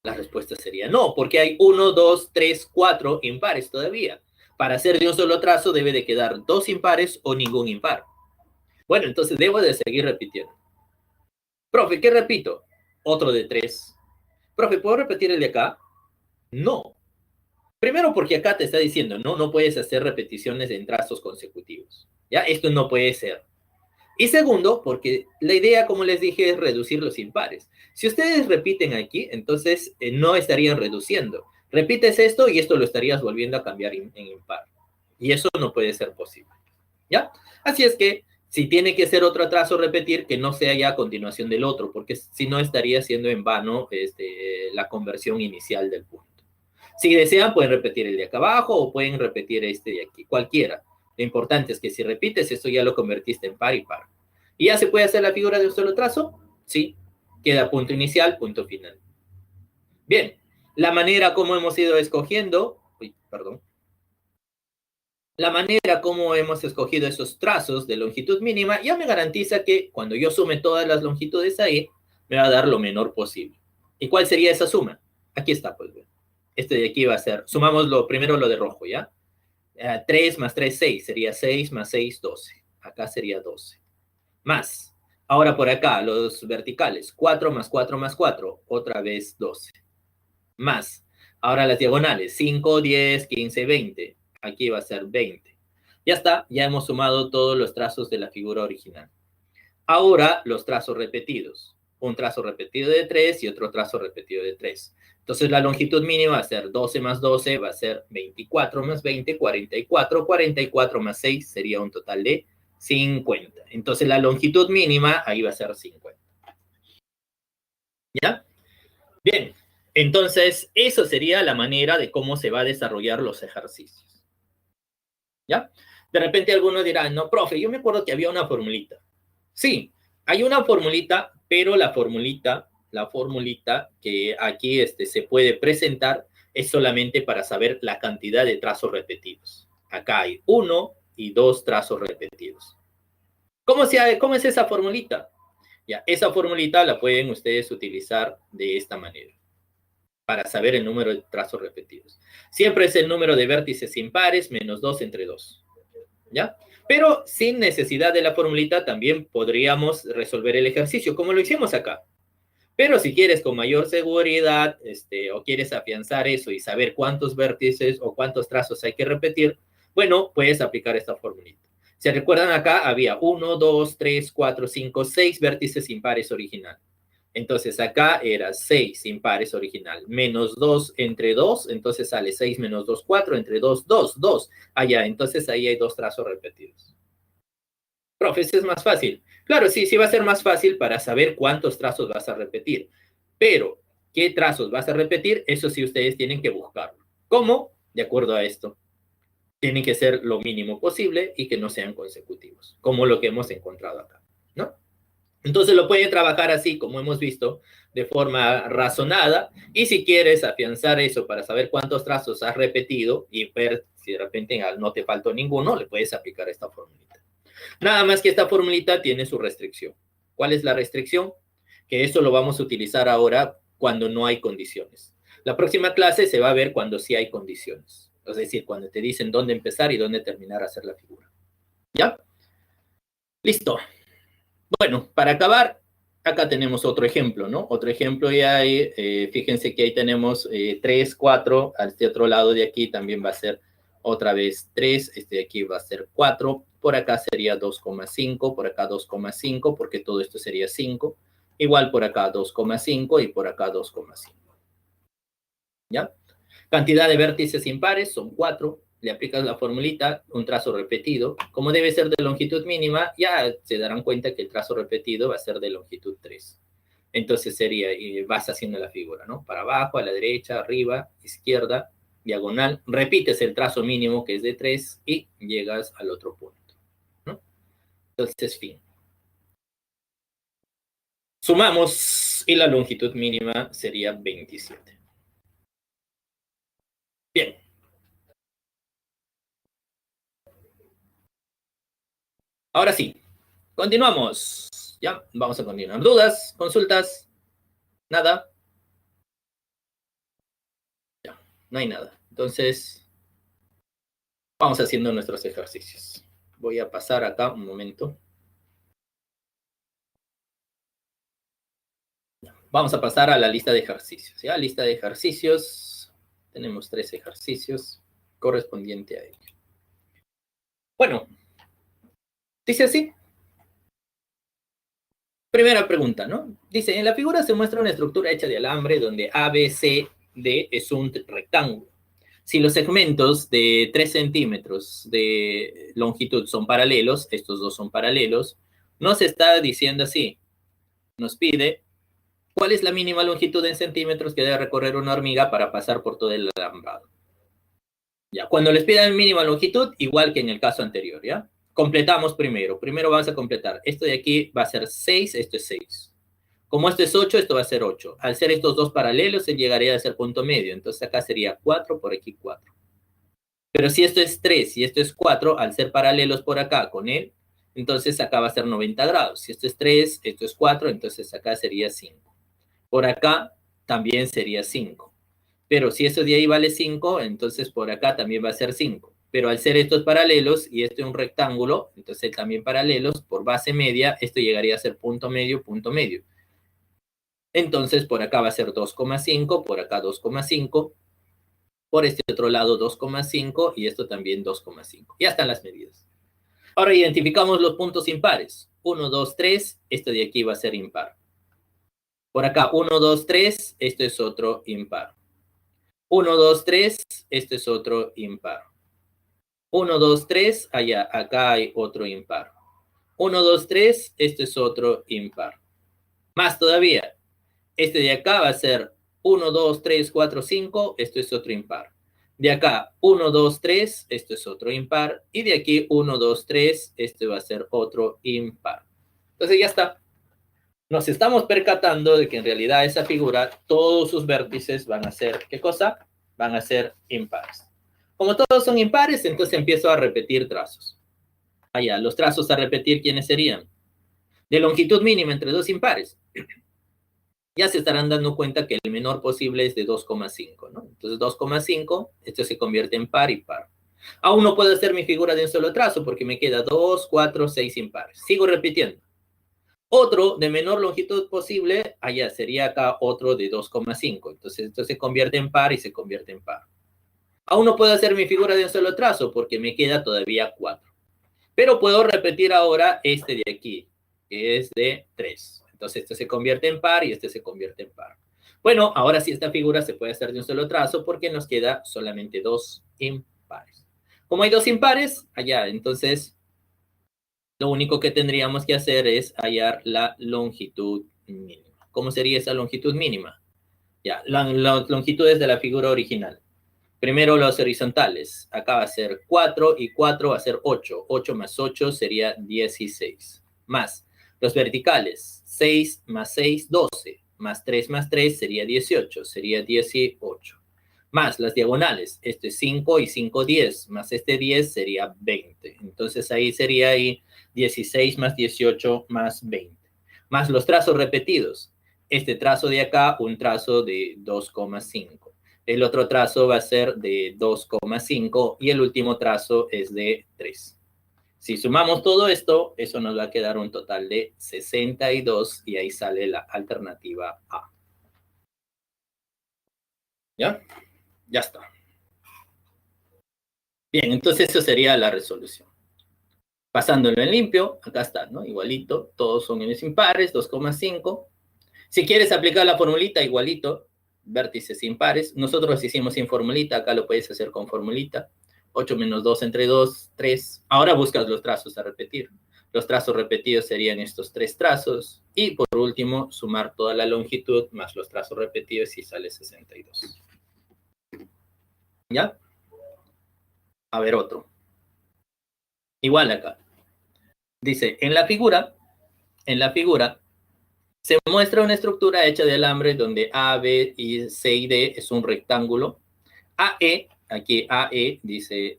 La respuesta sería no, porque hay 1, 2, 3, 4 impares todavía. Para hacer de un solo trazo debe de quedar 2 impares o ningún impar. Bueno, entonces debo de seguir repitiendo. Profe, ¿qué repito? Otro de 3. Profe, ¿puedo repetir el de acá? No. Primero porque acá te está diciendo, no puedes hacer repeticiones en trazos consecutivos. ¿Ya? Esto no puede ser. Y segundo, porque la idea, como les dije, es reducir los impares. Si ustedes repiten aquí, entonces no estarían reduciendo. Repites esto y esto lo estarías volviendo a cambiar en impar. Y eso no puede ser posible. ¿Ya? Así es que si tiene que ser otro trazo repetir, que no sea ya a continuación del otro, porque si no estaría siendo en vano la conversión inicial del punto. Si desean, pueden repetir el de acá abajo o pueden repetir este de aquí, cualquiera. Lo importante es que si repites esto ya lo convertiste en par y par. ¿Y ya se puede hacer la figura de un solo trazo? Sí. Queda punto inicial, punto final. Bien. La manera como hemos ido escogiendo... La manera como hemos escogido esos trazos de longitud mínima ya me garantiza que cuando yo sume todas las longitudes ahí, me va a dar lo menor posible. ¿Y cuál sería esa suma? Aquí está, pues. Este de aquí va a ser... Sumamos primero lo de rojo, ¿ya? 3 más 3, 6. Sería 6 más 6, 12. Acá sería 12. Más. Ahora por acá, los verticales. 4 más 4 más 4. Otra vez 12. Más. Ahora las diagonales. 5, 10, 15, 20. Aquí va a ser 20. Ya está. Ya hemos sumado todos los trazos de la figura original. Ahora los trazos repetidos. Un trazo repetido de 3 y otro trazo repetido de 3. Entonces la longitud mínima va a ser 12 más 12, va a ser 24 más 20, 44. 44 más 6 sería un total de 50. Entonces la longitud mínima ahí va a ser 50. ¿Ya? Bien, entonces eso sería la manera de cómo se va a desarrollar los ejercicios. ¿Ya? De repente algunos dirán, no, profe, yo me acuerdo que había una formulita. Sí, hay una formulita, pero la formulita que aquí se puede presentar es solamente para saber la cantidad de trazos repetidos. Acá hay 1 y 2 trazos repetidos. ¿Cómo es esa formulita? Ya, esa formulita la pueden ustedes utilizar de esta manera para saber el número de trazos repetidos. Siempre es el número de vértices impares menos 2 entre 2. ¿Ya? Pero sin necesidad de la formulita también podríamos resolver el ejercicio, como lo hicimos acá. Pero si quieres con mayor seguridad o quieres afianzar eso y saber cuántos vértices o cuántos trazos hay que repetir, bueno, puedes aplicar esta formulita. Si recuerdan acá, había 1, 2, 3, 4, 5, 6 vértices impares original. Entonces acá era 6 impares original, menos 2 entre 2, entonces sale 6 menos 2, 4, entre 2, 2, 2. Allá, entonces ahí hay dos trazos repetidos. Profe, eso es más fácil. Claro, sí, sí va a ser más fácil para saber cuántos trazos vas a repetir. Pero, ¿qué trazos vas a repetir? Eso sí ustedes tienen que buscarlo. ¿Cómo? De acuerdo a esto. Tienen que ser lo mínimo posible y que no sean consecutivos, como lo que hemos encontrado acá, ¿no? Entonces lo pueden trabajar así, como hemos visto, de forma razonada. Y si quieres afianzar eso para saber cuántos trazos has repetido y ver si de repente no te faltó ninguno, le puedes aplicar esta formulita. Nada más que esta formulita tiene su restricción. ¿Cuál es la restricción? Que esto lo vamos a utilizar ahora cuando no hay condiciones. La próxima clase se va a ver cuando sí hay condiciones. Es decir, cuando te dicen dónde empezar y dónde terminar a hacer la figura. ¿Ya? Listo. Bueno, para acabar, acá tenemos otro ejemplo, ¿no? Otro ejemplo ya hay, fíjense que ahí tenemos 3, 4, a este otro lado de aquí también va a ser otra vez 3, este de aquí va a ser 4, por acá sería 2,5, por acá 2,5, porque todo esto sería 5, igual por acá 2,5 y por acá 2,5. ¿Ya? Cantidad de vértices impares son 4, le aplicas la formulita, un trazo repetido. Como debe ser de longitud mínima, ya se darán cuenta que el trazo repetido va a ser de longitud 3. Entonces sería, y vas haciendo la figura, ¿no? Para abajo, a la derecha, arriba, izquierda, diagonal. Repites el trazo mínimo que es de 3 y llegas al otro punto, ¿no? Entonces, fin. Sumamos y la longitud mínima sería 27. Bien. Ahora sí, continuamos. Ya, vamos a continuar. ¿Dudas? ¿Consultas? ¿Nada? Ya, no hay nada. Entonces, vamos haciendo nuestros ejercicios. Voy a pasar acá un momento. Vamos a pasar a la lista de ejercicios. ¿Ya? Lista de ejercicios. Tenemos 3 ejercicios correspondientes a ello. Bueno, dice así. Primera pregunta, ¿no? Dice, en la figura se muestra una estructura hecha de alambre donde A, B, C, D es un rectángulo. Si los segmentos de 3 centímetros de longitud son paralelos, estos dos son paralelos, nos está diciendo así, nos pide cuál es la mínima longitud en centímetros que debe recorrer una hormiga para pasar por todo el alambrado. Ya, cuando les pidan mínima longitud, igual que en el caso anterior, ¿ya? Completamos primero. Primero vamos a completar. Esto de aquí va a ser 6, esto es 6. Como esto es 8, esto va a ser 8. Al ser estos dos paralelos, se llegaría a ser punto medio. Entonces acá sería 4, por aquí 4. Pero si esto es 3 y esto es 4, al ser paralelos por acá con él, entonces acá va a ser 90 grados. Si esto es 3, esto es 4, entonces acá sería 5. Por acá también sería 5. Pero si esto de ahí vale 5, entonces por acá también va a ser 5. Pero al ser estos paralelos y este un rectángulo, entonces también paralelos, por base media, esto llegaría a ser punto medio, punto medio. Entonces por acá va a ser 2,5, por acá 2,5, por este otro lado 2,5 y esto también 2,5. Ya están las medidas. Ahora identificamos los puntos impares. 1, 2, 3, esto de aquí va a ser impar. Por acá 1, 2, 3, esto es otro impar. 1, 2, 3, esto es otro impar. 1, 2, 3, allá, acá hay otro impar. 1, 2, 3, esto es otro impar. Más todavía, este de acá va a ser 1, 2, 3, 4, 5, esto es otro impar. De acá, 1, 2, 3, esto es otro impar. Y de aquí, 1, 2, 3, este va a ser otro impar. Entonces ya está. Nos estamos percatando de que en realidad esa figura, todos sus vértices van a ser, ¿qué cosa? Van a ser impares. Como todos son impares, entonces empiezo a repetir trazos. Allá, los trazos a repetir, ¿quiénes serían? De longitud mínima entre dos impares. Ya se estarán dando cuenta que el menor posible es de 2,5, ¿no? Entonces 2,5, esto se convierte en par y par. Aún no puedo hacer mi figura de un solo trazo porque me queda 2, 4, 6 impares. Sigo repitiendo. Otro de menor longitud posible, allá sería acá otro de 2,5. Entonces esto se convierte en par y se convierte en par. Aún no puedo hacer mi figura de un solo trazo porque me queda todavía 4. Pero puedo repetir ahora este de aquí, que es de 3. Entonces, este se convierte en par y este se convierte en par. Bueno, ahora sí esta figura se puede hacer de un solo trazo porque nos queda solamente dos impares. Como hay dos impares, allá, entonces, lo único que tendríamos que hacer es hallar la longitud mínima. ¿Cómo sería esa longitud mínima? Ya, las longitudes de la figura original. Primero los horizontales. Acá va a ser 4 y 4 va a ser 8. 8 más 8 sería 16. Más los verticales. 6 más 6, 12. Más 3 sería 18. Sería 18. Más las diagonales. Este es 5 y 5, 10. Más este 10 sería 20. Entonces ahí sería ahí 16 más 18 más 20. Más los trazos repetidos. Este trazo de acá, un trazo de 2,5. El otro trazo va a ser de 2,5 y el último trazo es de 3. Si sumamos todo esto, eso nos va a quedar un total de 62 y ahí sale la alternativa A. ¿Ya? Ya está. Bien, entonces eso sería la resolución. Pasándolo en limpio, acá está, ¿no? Igualito, todos son n impares, 2,5. Si quieres aplicar la formulita, igualito, vértices impares. Nosotros hicimos sin formulita, acá lo puedes hacer con formulita. 8 menos 2 entre 2, 3. Ahora buscas los trazos a repetir. Los trazos repetidos serían estos tres trazos. Y por último, sumar toda la longitud más los trazos repetidos y sale 62. ¿Ya? A ver otro. Igual acá. Dice, en la figura, se muestra una estructura hecha de alambre donde A, B, y C y D es un rectángulo. AE, aquí AE, dice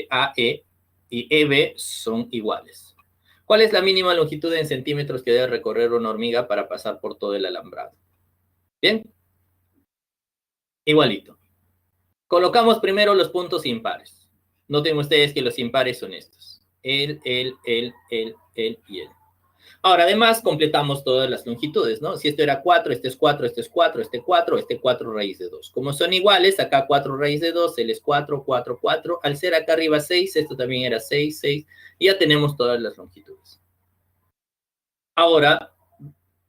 AE y EB son iguales. ¿Cuál es la mínima longitud en centímetros que debe recorrer una hormiga para pasar por todo el alambrado? Bien. Igualito. Colocamos primero los puntos impares. Noten ustedes que los impares son estos. El y el. Ahora, además, completamos todas las longitudes, ¿no? Si esto era 4, este es 4, este es 4, este 4, este 4 raíz de 2. Como son iguales, acá 4 raíz de 2, él es 4, 4, 4. Al ser acá arriba 6, esto también era 6, 6. Y ya tenemos todas las longitudes. Ahora,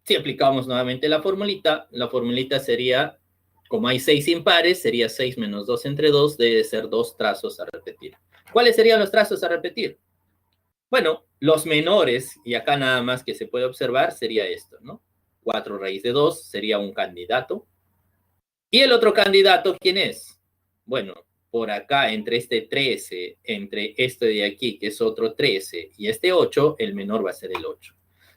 si aplicamos nuevamente la formulita sería, como hay 6 impares, sería 6 menos 2 entre 2, debe ser 2 trazos a repetir. ¿Cuáles serían los trazos a repetir? Bueno, los menores, y acá nada más que se puede observar, sería esto, ¿no? 4 raíz de 2 sería un candidato. ¿Y el otro candidato quién es? Bueno, por acá, entre este 13, entre este de aquí, que es otro 13, y este 8, el menor va a ser el 8.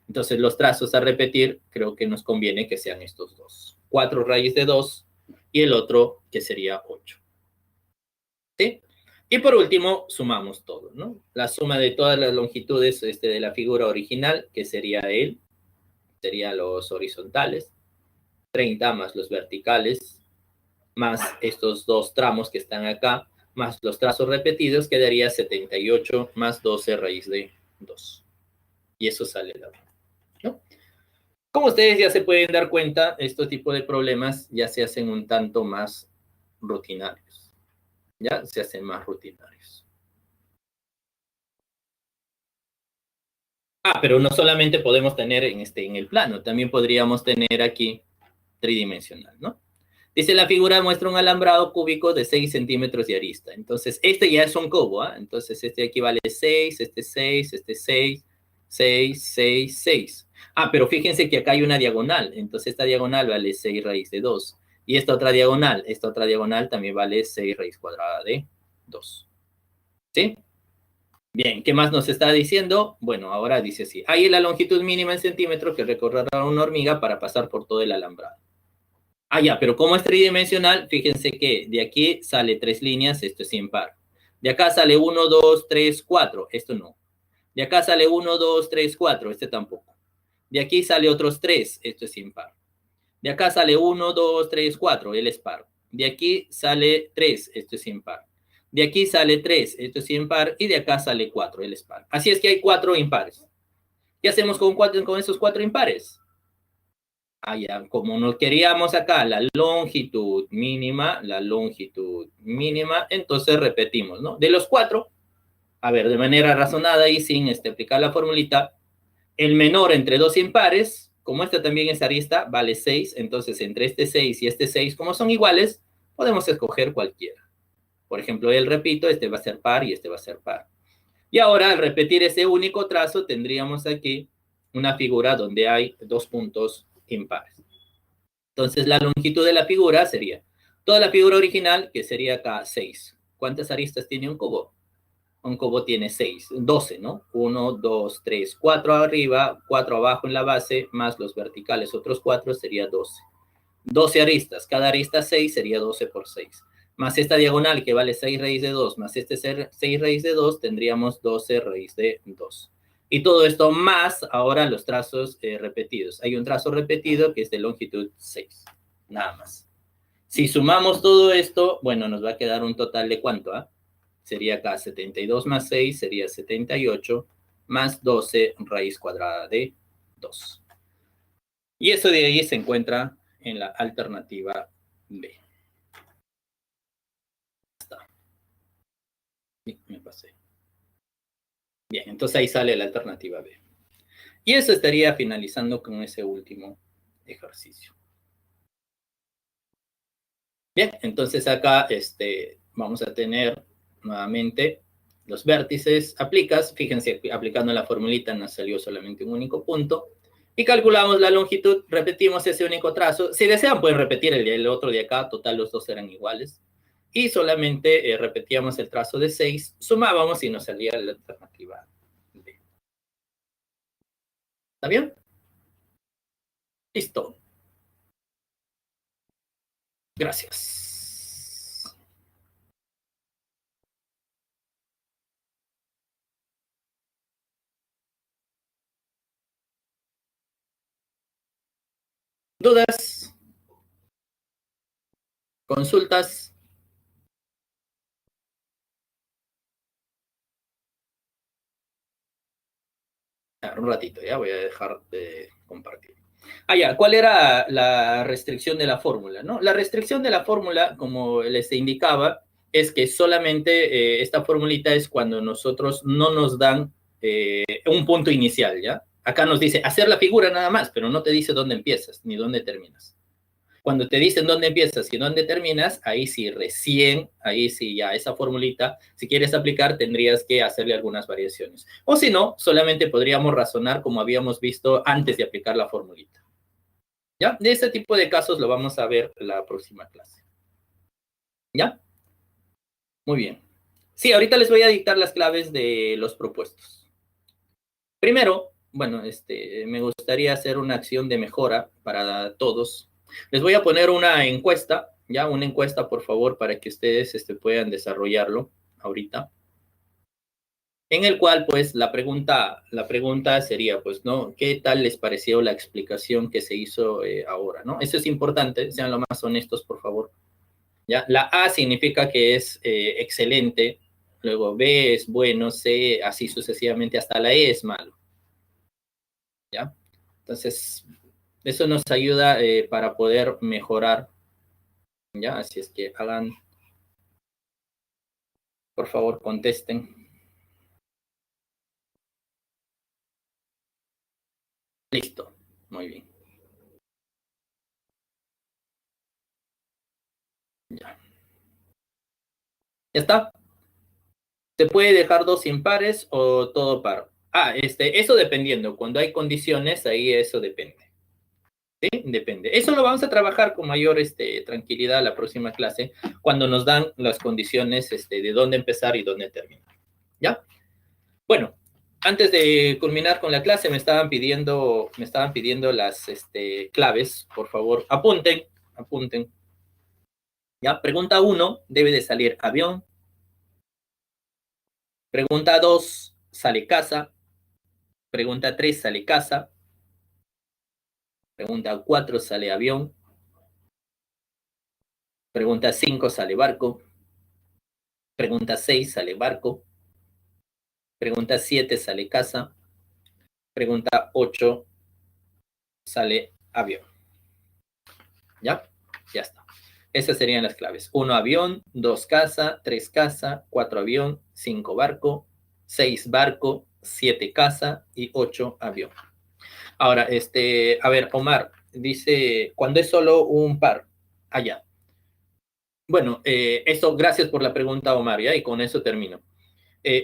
Entonces, los trazos a repetir, creo que nos conviene que sean estos dos. 4 raíz de 2 y el otro que sería 8. ¿Sí? Y por último, sumamos todo, ¿no? La suma de todas las longitudes de la figura original, que sería serían los horizontales, 30 más los verticales, más estos dos tramos que están acá, más los trazos repetidos, quedaría 78 más 12 raíz de 2. Y eso sale la verdad, ¿no? Como ustedes ya se pueden dar cuenta, este tipo de problemas ya se hacen un tanto más rutinarios. Ya se hacen más rutinarios. Pero no solamente podemos tener en el plano, también podríamos tener aquí tridimensional, ¿no? Dice, la figura muestra un alambrado cúbico de 6 centímetros de arista. Entonces, este ya es un cubo, ¿ah? Entonces, este aquí vale 6, este 6, este 6, 6, 6, 6. Pero fíjense que acá hay una diagonal. Entonces, esta diagonal vale 6 raíz de 2. Y esta otra diagonal también vale 6 raíz cuadrada de 2. ¿Sí? Bien, ¿qué más nos está diciendo? Bueno, ahora dice así. Hay la longitud mínima en centímetros que recorrerá una hormiga para pasar por todo el alambrado. Ya, pero como es tridimensional, fíjense que de aquí sale 3 líneas, esto es impar. De acá sale 1, 2, 3, 4, esto no. De acá sale 1, 2, 3, 4, este tampoco. De aquí sale otros 3, esto es impar. De acá sale 1, 2, 3, 4, él es par. De aquí sale 3, esto es impar. De aquí sale 3, esto es impar. Y de acá sale 4, él es par. Así es que hay 4 impares. ¿Qué hacemos con esos 4 impares? Ya, como nos queríamos acá la longitud mínima, entonces repetimos, ¿no? De los 4, a ver, de manera razonada y sin aplicar la formulita, El menor entre dos impares, como esta también es arista, vale 6. Entonces, entre este 6 y este 6, como son iguales, podemos escoger cualquiera. Por ejemplo, repito, este va a ser par y este va a ser par. Y ahora, al repetir ese único trazo, tendríamos aquí una figura donde hay dos puntos impares. Entonces, la longitud de la figura sería toda la figura original, que sería acá 6. ¿Cuántas aristas tiene un cubo? Un cubo tiene 6, 12, ¿no? 1, 2, 3, 4 arriba, 4 abajo en la base, más los verticales, otros 4, sería 12. 12 aristas, cada arista 6 sería 12 por 6. Más esta diagonal que vale 6 raíz de 2, más este 6 raíz de 2, tendríamos 12 raíz de 2. Y todo esto más ahora los trazos repetidos. Hay un trazo repetido que es de longitud 6, nada más. Si sumamos todo esto, bueno, nos va a quedar un total de ¿cuánto? Sería acá 72 más 6, sería 78, más 12 raíz cuadrada de 2. Y eso de ahí se encuentra en la alternativa B. Está. Me pasé. Bien, entonces ahí sale la alternativa B. Y eso estaría finalizando con ese último ejercicio. Bien, entonces acá vamos a tener nuevamente los vértices, aplicas, fíjense, aplicando la formulita nos salió solamente un único punto, y calculamos la longitud, repetimos ese único trazo. Si desean pueden repetir el otro de acá, total los dos eran iguales, y solamente repetíamos el trazo de 6, sumábamos y nos salía la alternativa B. ¿Está bien? Listo. Gracias. ¿Dudas? ¿Consultas? Un ratito, ya voy a dejar de compartir. Ya, ¿cuál era la restricción de la fórmula? ¿No? La restricción de la fórmula, como les indicaba, es que solamente esta formulita es cuando nosotros no nos dan un punto inicial, ¿ya? Acá nos dice hacer la figura nada más, pero no te dice dónde empiezas ni dónde terminas. Cuando te dicen dónde empiezas y dónde terminas, ahí sí, recién, ahí sí, ya esa formulita, si quieres aplicar, tendrías que hacerle algunas variaciones. O si no, solamente podríamos razonar como habíamos visto antes de aplicar la formulita. ¿Ya? De ese tipo de casos lo vamos a ver la próxima clase. ¿Ya? Muy bien. Sí, ahorita les voy a dictar las claves de los propuestos. Primero, bueno, me gustaría hacer una acción de mejora para todos. Les voy a poner una encuesta, ya, una encuesta, por favor, para que ustedes puedan desarrollarlo ahorita. En el cual, pues, la pregunta sería, pues, ¿no? ¿Qué tal les pareció la explicación que se hizo ahora, ¿no? Eso es importante, sean lo más honestos, por favor. ¿Ya? La A significa que es excelente, luego B es bueno, C, así sucesivamente, hasta la E es malo. ¿Ya? Entonces, eso nos ayuda para poder mejorar, ¿ya? Así es que hagan, por favor, contesten. Listo, muy bien. Ya. ¿Ya está? ¿Se puede dejar dos impares o todo par? Eso dependiendo. Cuando hay condiciones, ahí eso depende. ¿Sí? Depende. Eso lo vamos a trabajar con mayor tranquilidad la próxima clase, cuando nos dan las condiciones de dónde empezar y dónde terminar. ¿Ya? Bueno, antes de culminar con la clase, me estaban pidiendo las claves. Por favor, apunten. ¿Ya? Pregunta 1, debe de salir avión. Pregunta 2, sale casa. Pregunta 3, sale casa. Pregunta 4, sale avión. Pregunta 5, sale barco. Pregunta 6, sale barco. Pregunta 7, sale casa. Pregunta 8, sale avión. ¿Ya? Ya está. Esas serían las claves. 1 avión, 2 casa, 3 casa, 4 avión, 5 barco, 6 barco, 7 casa y 8 avión. Ahora, a ver, Omar, dice, cuando es solo un par, allá. Bueno, eso, gracias por la pregunta, Omar, ¿ya? Y con eso termino.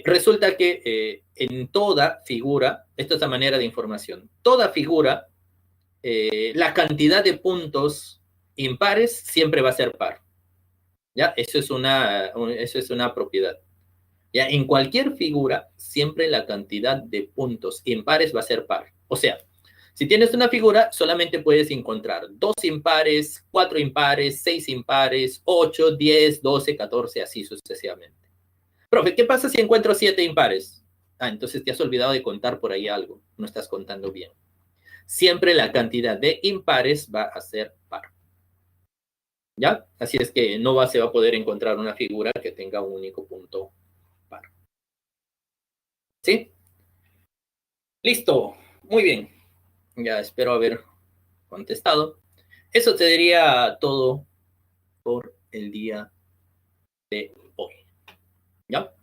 Resulta que en toda figura, esta es la manera de información, toda figura, la cantidad de puntos impares siempre va a ser par. ¿Ya? Eso es una propiedad. ¿Ya? En cualquier figura, siempre la cantidad de puntos impares va a ser par. O sea, si tienes una figura, solamente puedes encontrar 2 impares, 4 impares, 6 impares, 8, 10, 12, 14, así sucesivamente. Profe, ¿qué pasa si encuentro 7 impares? Ah, entonces te has olvidado de contar por ahí algo. No estás contando bien. Siempre la cantidad de impares va a ser par. ¿Ya? Así es que no se va a poder encontrar una figura que tenga un único punto par. ¿Sí? Listo. Muy bien. Ya espero haber contestado. Eso sería todo por el día de hoy. ¿Ya?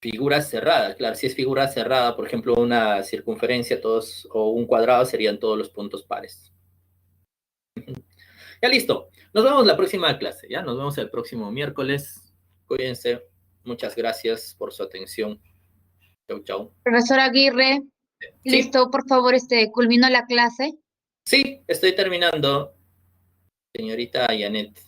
Figura cerrada, claro, si es figura cerrada, por ejemplo, una circunferencia todos, o un cuadrado serían todos los puntos pares. Ya listo. Nos vemos la próxima clase, ¿ya? Nos vemos el próximo miércoles. Cuídense. Muchas gracias por su atención. Chau, chau. Profesor Aguirre, Sí, listo, por favor, culmino la clase. sí, estoy terminando, señorita Janet.